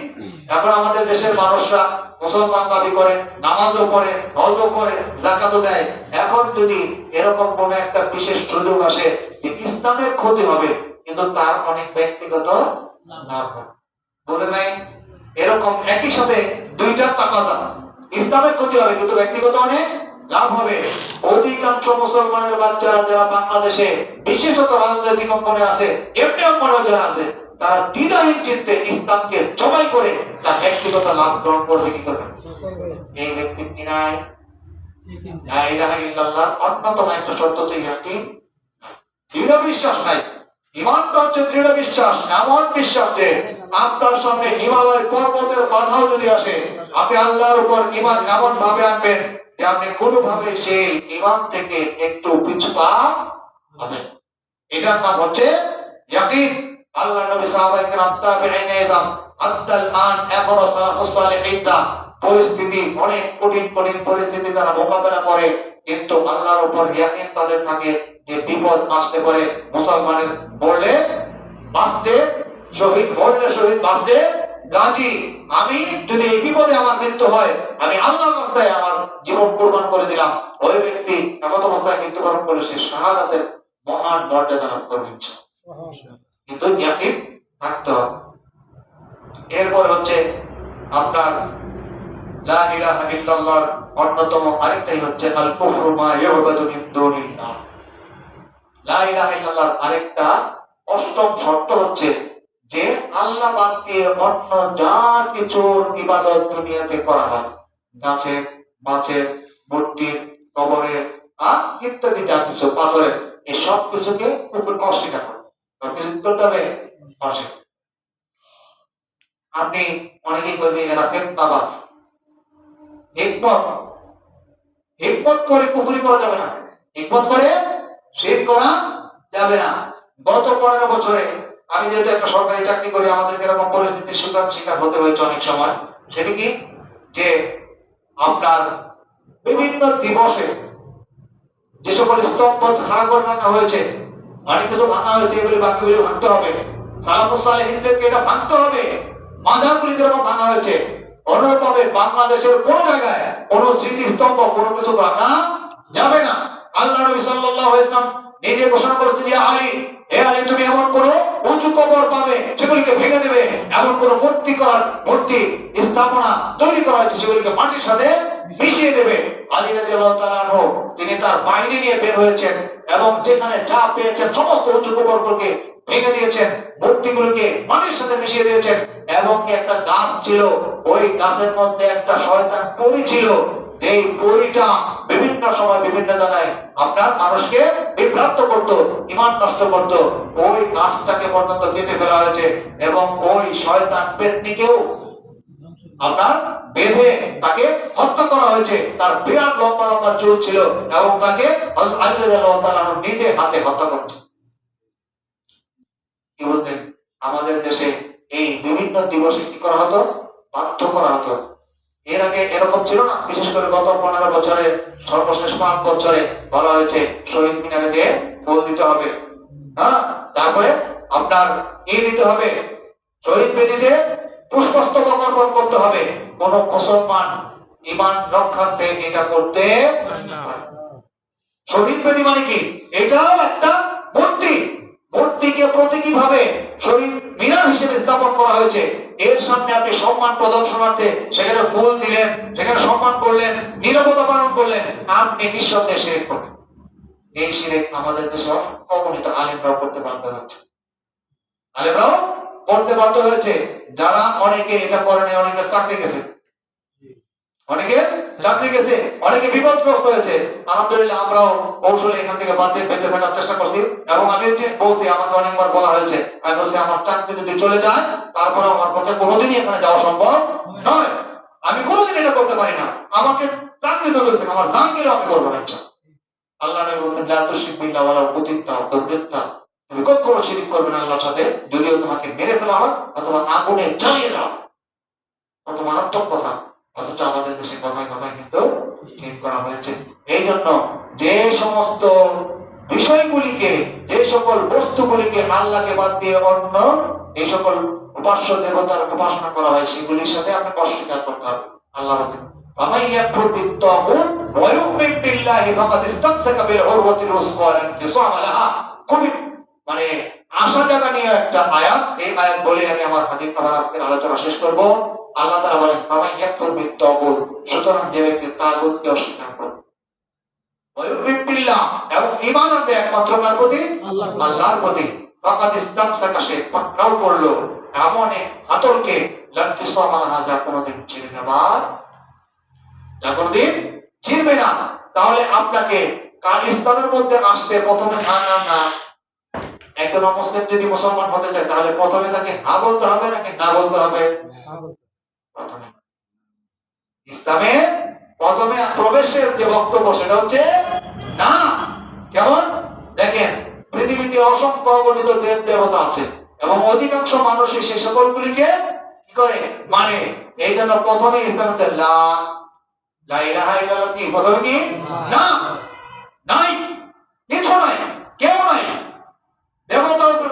এখন আমাদের দেশের মানুষরা মুসলমান দাবি করে, নামাজও করে, হজও করে, যাকাতও দেয়। এখন যদি এরকম কোন একটা বিশেষ সুযোগ আসে যে ইসলামের ক্ষতি হবে, কিন্তু তার অনেক ব্যক্তিগত লাভ হবে, বুঝেন নাই? এরকম একই সাথে দুইটার তাকাজা, ইসলামের ক্ষতি হবে কিন্তু ব্যক্তিগত অনেক লাভ হবে। অধিকাংশ মুসলমানের বাচ্চারা যারা বাংলাদেশে বিশেষত রাজনৈতিক অঙ্গনে আছে, এমনি অঙ্গনে যারা আছে, তারা দ্বিধাহীন চিত্তে ইসলামকে জবাই করে তার ব্যক্তিগত লাভ গ্রহণ করবে কি করবে? এই ব্যক্তির কি নাই? লা ইলাহা ইল্লাল্লাহ অন্যতম একটা শর্ত হচ্ছে ইয়াকিন, দৃঢ় বিশ্বাস নাই। ঈমানটা হচ্ছে দৃঢ় বিশ্বাস, এমন বিশ্বাস যে আপনার সামনে হিমালয় পর্বতের বাধাও যদি আসে, আপনি আল্লাহর উপর ঈমান এমন ভাবে আনবেন যে আপনি কোনোভাবে সেই ঈমান থেকে একটু পিছু পা হবেন। এটার নাম হচ্ছে ইয়াকিন। আল্লাহ নবী সাহাবায়ে কেরাম তাবেঈন ইযম আদ্দাল আন এখনো সালাফুস সালেহিনরা পরিস্থিতি অনেক কঠিন কঠিন পরিস্থিতি তারা মোকাবেলা করে, কিন্তু আল্লাহর উপর ইয়াকিন তাদের থাকে যে বিপদ আসতে পারে, মুসলমানের বললে বাঁচতে, শহীদ বললে শহীদ, বাঁচতে গাজী। আমি যদি এই বিপদে আমার মৃত্যু হয়, আমি আল্লাহর রাস্তায় আমার জীবন কুরবান করে দিলাম। ওই ব্যক্তি এমন অবস্থায় মৃত্যুবরণ করলে সে শাহাদাতের মহান মর্যাদা লাভ করবে, কিন্তু ইয়াকিন থাকতে হবে। এরপর হচ্ছে আপনার লা ইলাহা ইল্লাল্লাহর অন্যতম আরেকটাই হচ্ছে আল কুফরু মা ইউবাদু মিন দুনিল্লাহ। লা ইলাহা ইল্লাল্লাহর আরেকটা অষ্টম শর্ত হচ্ছে যে আল্লাহ বাদ দিয়ে অন্য যা কিছুর ইবাদত দুনিয়াতে করা হয়, গাছের, মাছের, মূর্তির, কবরের ইত্যাদি যা কিছু, পাথরের, এই সব কিছুকে অস্বীকার করতে হবে। আপনি অনেকেই বলতে এরা ফিতনাবাজ, হিকমত করে কুফরি করা যাবে না, হিকমত করে শিরক করা যাবে না। গত 15 বছরে আমি যেহেতু একটা সরকারি চাকরি করি, আমাদের এরকম পরিস্থিতির শিকার হতে হয়েছে অনেক সময়। সেটা কি যে আপনার বিভিন্ন দিবসে যে সকল স্তম্ভ খাড়া করে রাখা হয়েছে, অনেক কিছু ভাঙা হয়েছে, এগুলি বাকিগুলি ভাঙতে হবে। সালাফুস সালেহিনদেরকে এটা ভাঙতে হবে। মাজারগুলি যেরকম ভাঙা হয়েছে, অনুরূপভাবে বাংলাদেশের কোন জায়গায় কোন স্মৃতিস্তম্ভ কোনো কিছু ভাঙা যাবে না। আল্লাহ নবী সাল্লাল্লাহু আলাইহি ওয়াসাল্লাম নিজে ঘোষণা করেছেন যে আলী, হে আলী, তুমি এমন কোন উঁচু কবর পাবে সেগুলিকে ভেঙে দেবে, এমন কোন মূর্তি স্থাপনা তৈরি করা হয়েছে সেগুলিকে মাটির সাথে মিশিয়ে দেবে। আলী রাদিয়াল্লাহু তাআলা আনহু তিনি তার বাহিনী নিয়ে বের হয়েছেন এবং যেখানে যা পেয়েছেন সমস্ত উঁচু কবরগুলোকে ভেঙে দিয়েছেন, মূর্তিগুলোকে মাটির সাথে মিশিয়ে দিয়েছেন। এবং একটা গাছ ছিল, ওই গাছের মধ্যে একটা শয়তান পরী ছিল, যেই পরীটা বিভিন্ন সময় বিভিন্ন জায়গায় আপনার মানুষকে বিভ্রান্ত করত, ঈমান নষ্ট করত। ওই গাছটাকে পর্যন্ত কেটে ফেলা হয়েছে এবং ওই শয়তান পেত্নীকেও আপনার বেঁধে তাকে হত্যা করা হয়েছে। তার বিরাট লম্বা লম্বা চুল ছিল এবং তাকে হযরত আলী রাদিয়াল্লাহু তাআলা নিজে হাতে হত্যা করেছে। কি বলতেন? আমাদের দেশে এই বিভিন্ন দিবসে কি করা হতো? বাধ্য করা হতো। এর আগে এরকম ছিল না, বিশেষ করে গত 15 বছরে, সর্বশেষ 5 বছরে বলা হয়েছে শহীদ মিনারে দিয়ে ফুল দিতে হবে, তারপরে আপনার দিতে হবে, শহীদ বেদিতে পুষ্পস্তবক অর্পণ করতে হবে। কোন মুসলমান ঈমান রক্ষার্থে এটা করতে শহীদ বেদি মানে কি? এটাও একটা মূর্তি, মূর্তিকে প্রতীকী ভাবে শহীদ মিনার হিসেবে স্থাপন করা হয়েছে। এর সামনে আপনি সম্মান প্রদর্শনার্থে সেখানে ফুল দিলেন, সেখানে সম্মান করলেন, নীরবতা পালন করলেন, আপনি নিঃসন্দেহে শিরক করবেন। এই শিরক আমাদের দেশে অগণিত আলেমরাও করতে বাধ্য হচ্ছে, আলেমরাও করতে বাধ্য হয়েছে। যারা অনেকে এটা করেনি, অনেকের চাকরি গেছে, অনেকে বিপদগ্রস্ত হয়েছে। আলহামদুলিল্লাহ আমরাও কৌশলে এখান থেকে বেঁচে থাকার চেষ্টা করছি এবং আমি বলছি, আমাকে অনেকবার বলা হয়েছে, আমি বলছি আমার চাকরি যদি চলে যায় তারপরে আমার পক্ষে কোনোদিনই এখানে যাওয়া সম্ভব নয়, আমি কোনোদিন এটা করতে পারি না, আমাকে চাকরি তো করতে, আমার জান গেলে আমি করবো না। ইচ্ছা আল্লাহ নবী বলতেন লা তুশরিক বিল্লাহি ওয়া লা তুতিত্তা দুর্বৃত্তা, তুমি কখনো শিরক করবে না আল্লাহর সাথে, যদিও তোমাকে মেরে ফেলা হয় অথবা আগুনে জ্বালিয়ে দাও। কত মারাত্মক কথা, অথচ আমাদের দেশে কথায় কথায় কিন্তু ঠিক করা হয়েছে। এই জন্য যে সমস্ত বিষয়গুলিকে, যে সকল বস্তুগুলিকে আল্লাহকে বাদ দিয়ে অন্য এই সকল উপাস্য দেবতার উপাসনা করা হয়, সেগুলির সাথে আপনাকে অস্বীকার করতে হবে। আল্লাহ বলেন ফামান ইয়াকফুর বিত-তাগুত ওয়া ইউমিন বিল্লাহি ফাকাদ ইসতামসাকা বিল উরওয়াতিল উসকা লা ইনফিসামা লাহা। খুবই মানে আশা জাগা নিয়ে একটা আয়াত। এই আয়াত বলে আমি আমার আজকের আলোচনা শেষ করব। আল্লাহ তাআলা বলেন ফামান ইয়াকফুর বিত-তাগুত, সুতরাং যে ব্যক্তি তাগুতকে অস্বীকার করে ওয়ায়ুমিন বিল্লাহ, এবং ঈমান আনবে একমাত্র কার প্রতি? আল্লাহর প্রতি, ফাকাদ ইসতামসাকা, সে পাকড়াও করলো এমন এক হাতলকে লানফিসামা লাহা, যা কোনোদিন ছিঁড়ে নেবার, যা কোনোদিন ছিঁড়বে না। তাহলে আপনাকে কার ইসলামের মধ্যে আসতে প্রথমে না একজন মুসলিম যদি মুসলমান হতে চায় তাহলে প্রথমে তাকে হা বলতে হবে নাকি না বলতে হবে? প্রথমে ইসলামে প্রথমে প্রবেশের যে বক্তব্য সেটা হচ্ছে না। কেমন দেখেন, পৃথিবীতে অসংখ্য অগণিত দেব দেবতা আছে এবং অধিকাংশ মানুষই সেই সকলগুলিকে কি করে মানে। এই জন্য প্রথমে ইসলামে লা ইলাহা ইল্লাল্লাহ কি প্রথমে কি না, নাই, কিছু নাই, কেউ নাই,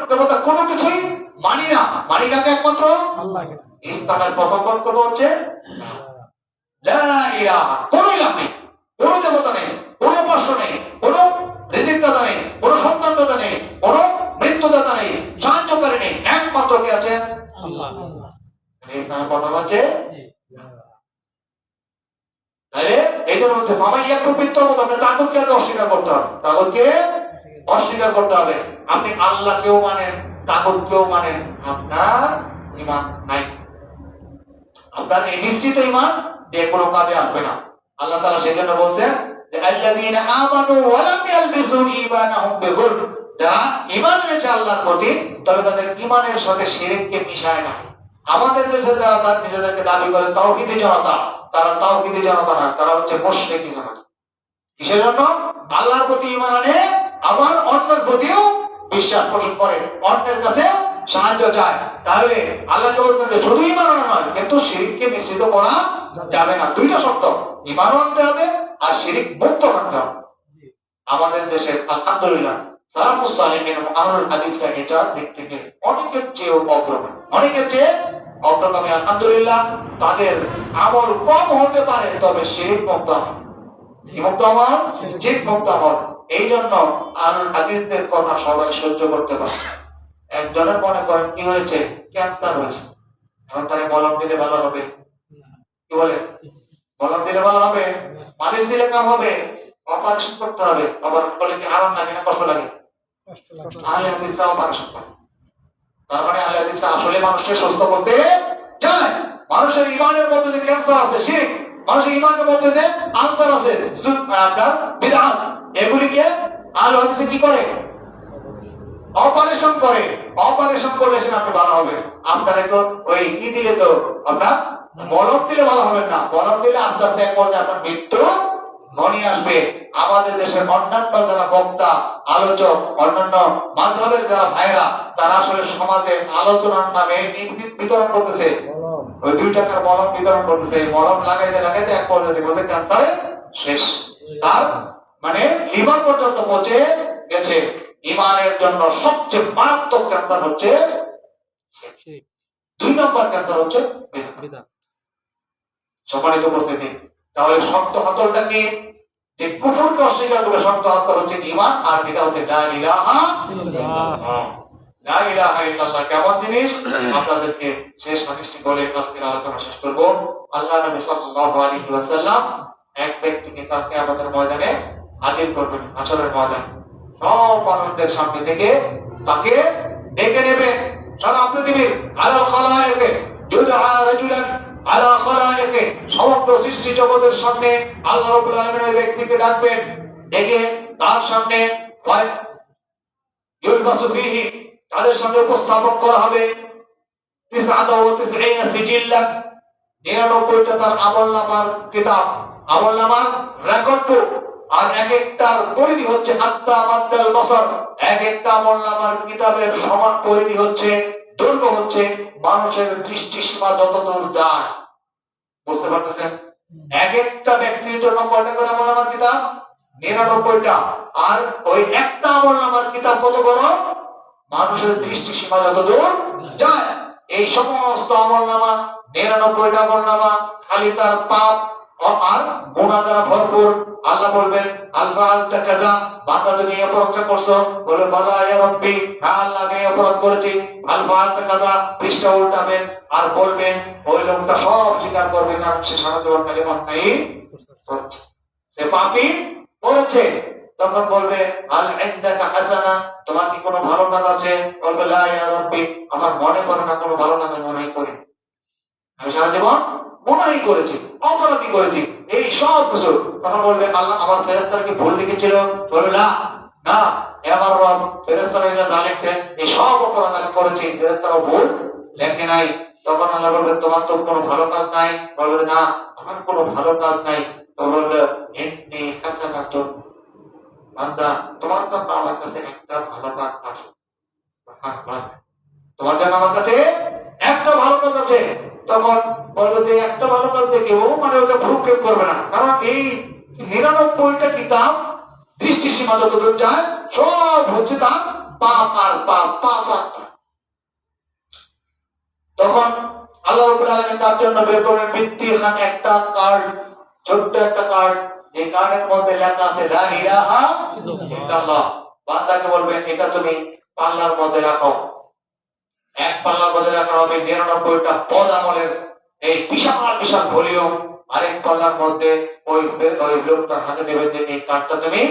দেবতা কোনো কিছুই মানি না। মানি কাকে? একমাত্র আল্লাহকে। ইসলামের প্রথম বক্তব্য হচ্ছে লা ইলাহা, কোনো ইলাহ নেই, কোনো দেবতা নেই, কোনো উপাস্য নেই, কোনো রিজিক দাতা নেই, কোনো সন্তান দাতা নেই, কোনো মৃত্যু দাতা নেই, সাহায্যকারী নেই, একমাত্র কে আছেন? আল্লাহ। ইসলামের প্রথম হচ্ছে তাহলে এই জন্য হচ্ছে ফামান ইয়াকফুর বিত-তাগুত, আপনি তাগুতকে অস্বীকার করতে হবে, তাগুতকে অস্বীকার করতে হবে। আপনি আল্লাহকেও মানেন, তাগুতকেও মানেন, আপনার ঈমান নাই। আপনার এই মিশ্রিত ঈমান দিয়ে কোনো কাজে আসবে না। আল্লাহ তাআলা সেজন্য বলছেন যে আল্লাযীনা আমানু ওয়া লাম ইয়ালবিসু ঈমানাহুম বিযুলম, যারা ঈমান এনেছে আল্লাহর প্রতি তবে তাদের ঈমানের সাথে শিরককে মিশায় না। আমাদের দেশে যারা তার নিজেদেরকে দাবি করে তাওহীদি জনতা, তারা তাওহীদি জনতা না, তারা হচ্ছে মুশরিকি জনতা। কিসের জন্য? আল্লাহর প্রতি ঈমান আনে, আবার অন্যের প্রতিও বিশ্বাস পোষণ করে, অন্যের কাছে সাহায্য চায়। তাহলে আল্লাহকে বলতেন যে শুধু ঈমান আনা নয়, কিন্তু শিরককে মিশ্রিত করা যাবে না। দুইটা শর্ত, ঈমান আনতে হবে আর শিরক মুক্ত থাকতে হবে। আমাদের দেশের আলহামদুলিল্লাহ সালাফুস সালিহিন এবং আহলুল হাদিসরা এটা দিক থেকে অনেকের চেয়ে অগ্রগামী, অনেকের চেয়ে অগ্রগামী। আলহামদুলিল্লাহ তাদের আমল কম হতে পারে, তবে শিরক মুক্ত আমল, মুক্ত আমল, শিরক মুক্ত আমল। এই জন্য আহলুল হাদিসদের কথা সবাই সহ্য করতে পারে। একজনের মনে করেন কি হয়েছে, ক্যান্সার হয়েছে, এখন তারে মলম দিলে ভালো হবে, কি বলে মলম দিলে ভালো হবে, মালিশ দিলে কাম হবে, অপারেশন করতে হবে। অপারেশন করলে কি আরাম লাগে না কষ্ট লাগে? আহলে হাদিসরা অপারেশন করে। তার মানে আহলে হাদিসরা আসলে মানুষকে সুস্থ করতে চায়। মানুষের ঈমানের মধ্যে যে ক্যান্সার আছে শিরক, মানুষের ঈমানের মধ্যে যে আলসার আছে আপনার বিদআত, এগুলিকে আহলে হাদিস কি করে? অপারেশন করে। অপারেশন করলে সেটা আপনি ভালো হবে। আপনার তো ওই কি দিলে তো আপনার মলম দিলে ভালো হবে না, মলম দিলে আস্তে আস্তে এক পর্যায়ে আপনার মৃত্যু ঘনিয়ে আসবে। আমাদের দেশের অন্যান্য যারা বক্তা, আলোচক, অন্যান্য মাযহাবের যারা ভাইরা, তারা আসলে সমাজে আলোচনার নামে বিতরণ করতেছে, ওই 2 টাকার মলম বিতরণ করতেছে। মলম লাগাইতে লাগাইতে এক পর্যায়ে দেখবে ক্যান্সারে শেষ, তার মানে লিভার পর্যন্ত পৌঁছে গেছে। ঈমানের জন্য সবচেয়ে মারাত্মক ক্যান্সার হচ্ছে 2 নম্বর ক্যান্সার হচ্ছে বিদআত। সম্মানিত উপস্থিতি, তাহলে শক্ত হাতলটা কি? যে কুফরকে অস্বীকার করে শক্ত হাতল হচ্ছে ঈমান, আর এটা হচ্ছে লা ইলাহা ইল্লাল্লাহ। লা ইলাহা ইল্লাল্লাহ কেমন জিনিস আপনাদেরকে শেষ হাদিসটি বলে আজকের আলোচনা শেষ করব। আল্লাহ নবী সাল্লাল্লাহু আলাইহি ওয়াসাল্লাম এক ব্যক্তিকে কাল কিয়ামতের ময়দানে হাজির করবেন, হাশরের ময়দানে সব মানুষদের সামনে থেকে তাকে ডেকে নেবেন। সারা পৃথিবীর আলাল খালায়েকে যুদআ রাজুলান আলা খালায়েকে, সমগ্র সৃষ্টি জগতের সামনে আল্লাহ রাব্বুল আলামিন ওই ব্যক্তিকে ডাকবেন, ডেকে তার সামনে ইউলবাসু ফীহি, তাদের সামনে উপস্থাপন করা হবে 99 সিজিল্লান, 99টা তার আমলনামার কিতাব, আমলনামার রেকর্ড বুক। আর এক একটার পরিধি হচ্ছে হাত্তা মাদ্দাল বসর, এক একটা আমলনামার কিতাবের সমান পরিধি হচ্ছে, দৈর্ঘ্য হচ্ছে মানুষের দৃষ্টি সীমা যতদূর যায়। বুঝতে পারতেছেন? এক একটা ব্যক্তির জন্য কয়টা করে আমলনামার কিতাব? 99টা। আর ওই একটা আমলনামার কিতাব কত বড়? মানুষের দৃষ্টি সীমা যতদূর যায়। এই সমস্ত আমলনামা, 99টা আমলনামা খালি তার পাপ আর গুনাহ দ্বারা ভরপুর। আল্লাহ বলবেন আলফা আলতা কাজা, বান্দা তুমি এই অপরাধটা করছো, বলে বালা ইয়া রব্বি, হ্যাঁ আল্লাহ আমি এই অপরাধ করেছি। আলফা আলতা কাজা, পৃষ্ঠা উল্টাবেন আর বলবেন, ওই লোকটা সব স্বীকার করবে, কারণ সে সারা জীবন খালি অন্যায় করছে, সে পাপী করেছে। তখন বলবে আল ইনদাকা হাসানা, তোমার কি কোনো ভালো কাজ আছে? বলবে লা ইয়া রব্বি, আমার মনে পড়ে না কোনো ভালো কাজ আমি মনেই করি, আমি সারা জীবন গুনাহই করেছি, অপরাধী করেছি, এই সব কিছু। তখন বলবে আল্লাহ আমার ফেরেশতারা কি ভুল লিখেছিল? বলবে না না, আমার রব ফেরেশতারা এটা যা লিখছে এই সব অপরাধ আমি করেছি, ফেরেশতারা ভুল লেখে নাই। তখন আল্লাহ বলবে তোমার তো কোনো ভালো কাজ নাই? বলবে না আমার কোনো ভালো কাজ নাই। তো বলবে ইন্নী হাসানাতুন, বান্দা তোমার জন্য আমার কাছে একটা ভালো কাজ আছে, তোমার জন্য আমার কাছে একটা ভালো কাজ আছে। তখন বলবে যে একটা ভালো কাজ দেখে ও মানে ওটা ভ্রুক্ষেপ করবে না, কারণ এই 99টা কিতাব দৃষ্টি সীমা যতদূর যায় সব হচ্ছে তার পাপ আর পাপ, পাপ আর পাপ। তখন আল্লাহ রাব্বুল আলামিন তার জন্য বের করবেন ভিত্তি খান একটা কার্ড, ছোট্ট একটা কার্ড, এই কার্ডের মধ্যে লেখা আছে লা ইলাহা ইল্লাল্লাহ। বান্দাকে বলবেন এটা তুমি পাল্লার মধ্যে রাখো, এক পাল্লার মধ্যে রাখা হবে 99টা পদ আমলের এই বিশাল বিশাল ভলিউম, আরেক পাল্লার মধ্যে ওই লোকটার হাতে দেবে যে এই কার্ডটা তুমি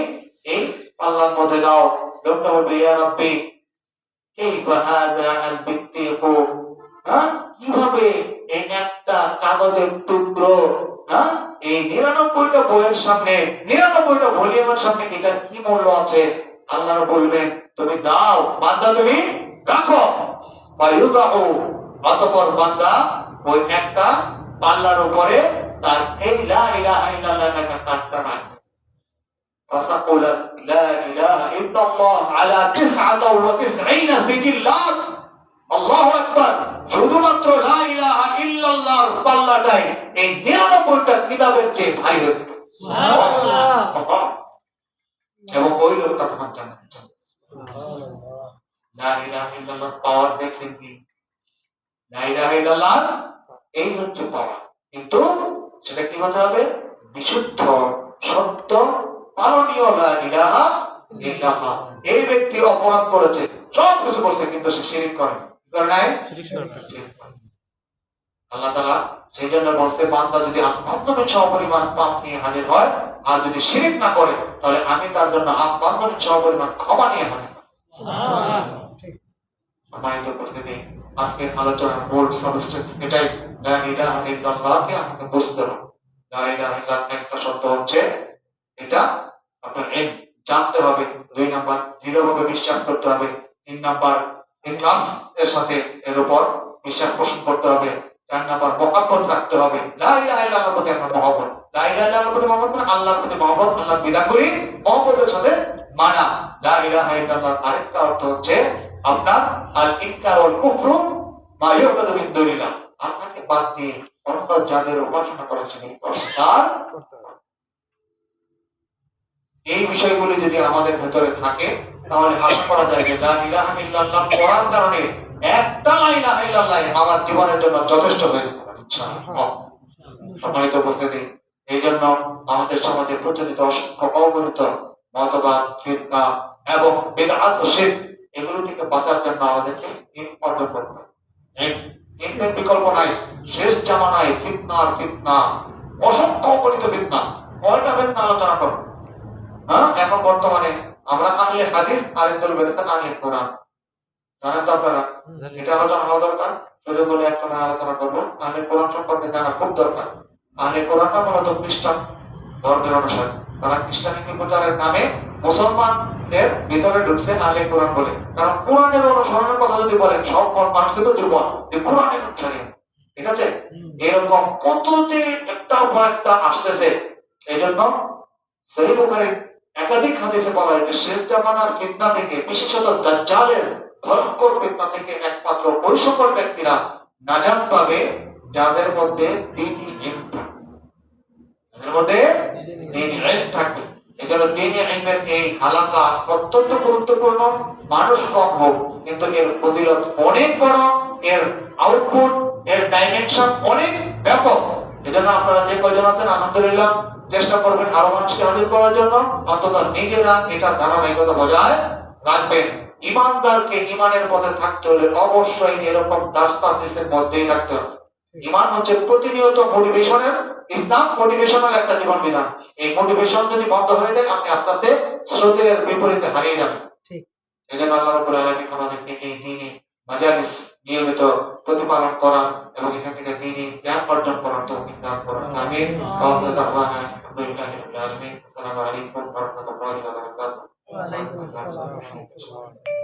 এই পাল্লার মধ্যে দাও। লোকটা বলবে ইয়া রাব্বি কাইফা হাযা আল বিত্তিকু, হ্যাঁ কিভাবে এই একটা কাগজের টুকরো, হ্যাঁ এই 99টা বইয়ের সামনে 99টা ভলিউমের সামনে এটার কি মূল্য আছে? আল্লাহ বলবেন তুমি দাও, বান্দা তুমি রাখো। অতঃপর বান্দা ওই একটা পাল্লার উপরে তার এই লা ইলাহা ইল্লাল্লাহ নামে কাটটা রাখবে। ফাসাকুল লা ইলাহা ইল্লাল্লাহ আলা 99 সিজিল্লাত, আল্লাহু আকবার। শুধুমাত্র লা ইলাহা ইল্লাল্লাহর পাল্লাটাই এই 99টা কিতাবের চেয়ে ভারী হবে, সুবহানাল্লাহ। এবং ওই লোকটা তখন জান্নাতে যাবে। লা ইলাহা ইল্লাল্লাহর পাওয়ার দেখছেন কি? লা ইলাহা ইল্লাল্লাহ এই হচ্ছে পাওয়ার, কিন্তু সেটা কি হতে হবে? বিশুদ্ধ সত্য পালনীয় লা ইলাহা ইল্লাল্লাহ। এই ব্যক্তি অপরাধ করেছে, সব কিছু করছে, কিন্তু সে শিরক করেনি, করে নাই। আল্লাহ তাআলা সেই জন্য বলতে বান্দা যদি আত্মীয় সহপরিমাণ পাপ নিয়ে হাজির হয় আর যদি শিরক না করে, তাহলে আমি তার জন্য আত্মীয় সহপরিমাণ ক্ষমা নিয়ে হাজির। সম্মানিত উপস্থিতি, আজকের আলোচনার মূল সাবস্টেন্স এটাই, লা ইলাহা ইল্লাল্লাহকে আমাকে বুঝতে হবে। লা ইলাহা ইল্লাল্লাহ একটা শব্দ হচ্ছে এটা আপনার জানতে হবে, 2 নাম্বার দৃঢ়ভাবে বিশ্বাস করতে হবে, 3 নাম্বার ইখলাস এর সাথে এর উপর বিশ্বাস পোষণ করতে হবে, 4 নাম্বার মহব্বত রাখতে হবে। লা ইলাহা ইল্লাল্লাহর প্রতি আপনার মহব্বত, লা ইলাহা ইল্লাল্লাহর প্রতি মহব্বত মানে আল্লাহর প্রতি মহব্বত, আল্লাহর বিধানগুলি মহব্বতের সাথে মানা। লা ইলাহা ইল্লাল্লাহর আরেকটা অর্থ হচ্ছে আপনার আল ইনকার ওয়াল কুফরু মা ইউকাদু মিন দুনিল্লাহ, আল্লাহকে বাদ দিয়ে অন্য যাদের উপাসনা করা সেগুলি অস্বীকার করতে হবে। এই বিষয়গুলি যদি আমাদের ভেতরে থাকে তাহলে আশা করা যায় যে লা ইলাহা ইল্লাল্লাহ পড়ার কারণে একটা লা ইলাহা ইল্লাল্লাহ আমার জীবনের জন্য যথেষ্ট হয়ে যাবে ইনশাআল্লাহ। সম্মানিত উপস্থিতি, এই জন্য আমাদের সমাজে প্রচলিত অসংখ্য অগণিত মতবাদ, ফিরকা এবং বিদআত ও শিরক, এগুলো থেকে বাঁচার জন্য আমাদেরকে অর্জন করতে হবে। এর বিকল্প নাই। শেষ জামানায় ফিতনার ফিতনা, অসংখ্য অগণিত ফিতনা, কয়টা ফিতনা আলোচনা করব? হ্যাঁ, এখন বর্তমানে আমরা আহলে হাদিস আর একদল বেদাত আহলে কোরআন, জানেন তো আপনারা? এটা আলোচনা হওয়া দরকার। সুযোগ হলে একটা আলোচনা করব। আহলে কোরআন সম্পর্কে জানা খুব দরকার। আহলে কোরআনটা মূলত খ্রিস্টান ধর্মের অনুসারী, তারা খ্রিস্টানিটি প্রচারের নামে মুসলমানদের ভিতরে ঢুকছে আহলে কোরআন বলে। কারণ কোরআনের অনুসরণের কথা যদি বলেন, সব মানুষ কিন্তু দুর্বল, যে কোরআনের অনুসারী, ঠিক আছে? এরকম কত যে একটার পর একটা আসতেছে। এই জন্য সহিহ বুখারীর একাধিক হাদিসে বলা হয়েছে শেষ জামানার ফিতনা থেকে, বিশেষত দাজ্জালের ভয়ঙ্কর ফিতনা থেকে একমাত্র ওই সকল ব্যক্তিরা নাজাত পাবে যাদের মধ্যে দ্বীনি ইলম থাকবে, যাদের মধ্যে দ্বীনি ইলম থাকবে। এজন্য দ্বীনি ইলমের এই হালাকা অত্যন্ত গুরুত্বপূর্ণ। মানুষ কম হোক, কিন্তু এর ফজিলত অনেক বড়, এর আউটপুট, এর ডাইমেনশন অনেক ব্যাপক। এজন্য আপনারা যে কয়জন আছেন আলহামদুলিল্লাহ চেষ্টা করবেন আরো মানুষকে হাজির করার জন্য, অন্তত নিজেরা এটা ধারাবাহিকতা বজায় রাখবেন। ইমানদারকে ইমানের পথে থাকতে হলে অবশ্যই এরকম দাস্তানের মধ্যেই থাকতে হবে। ইমান হচ্ছে প্রতিনিয়ত মোটিভেশনের, ইসলাম মোটিভেশনাল একটা জীবন বিধান। এই মোটিভেশন যদি বন্ধ হয়ে যায় আপনি আস্তে আস্তে স্রোতের বিপরীতে হারিয়ে যাবেন। এই জন্য আল্লাহ রাব্বুল আলামিন আমাদেরকে এই দ্বীনি মাজালিস নিয়মিত প্রতিপালন করা এবং এখান থেকে দ্বীনি জ্ঞান অর্জন করার তৌফিক দান করুন। আমিন। আলহামদুলিল্লাহি রাব্বিল আলামিন। আসসালামু আলাইকুম ওয়া রাহমাতুল্লাহি ওয়া বারাকাতুহু। ওয়া আলাইকুম আসসালাম।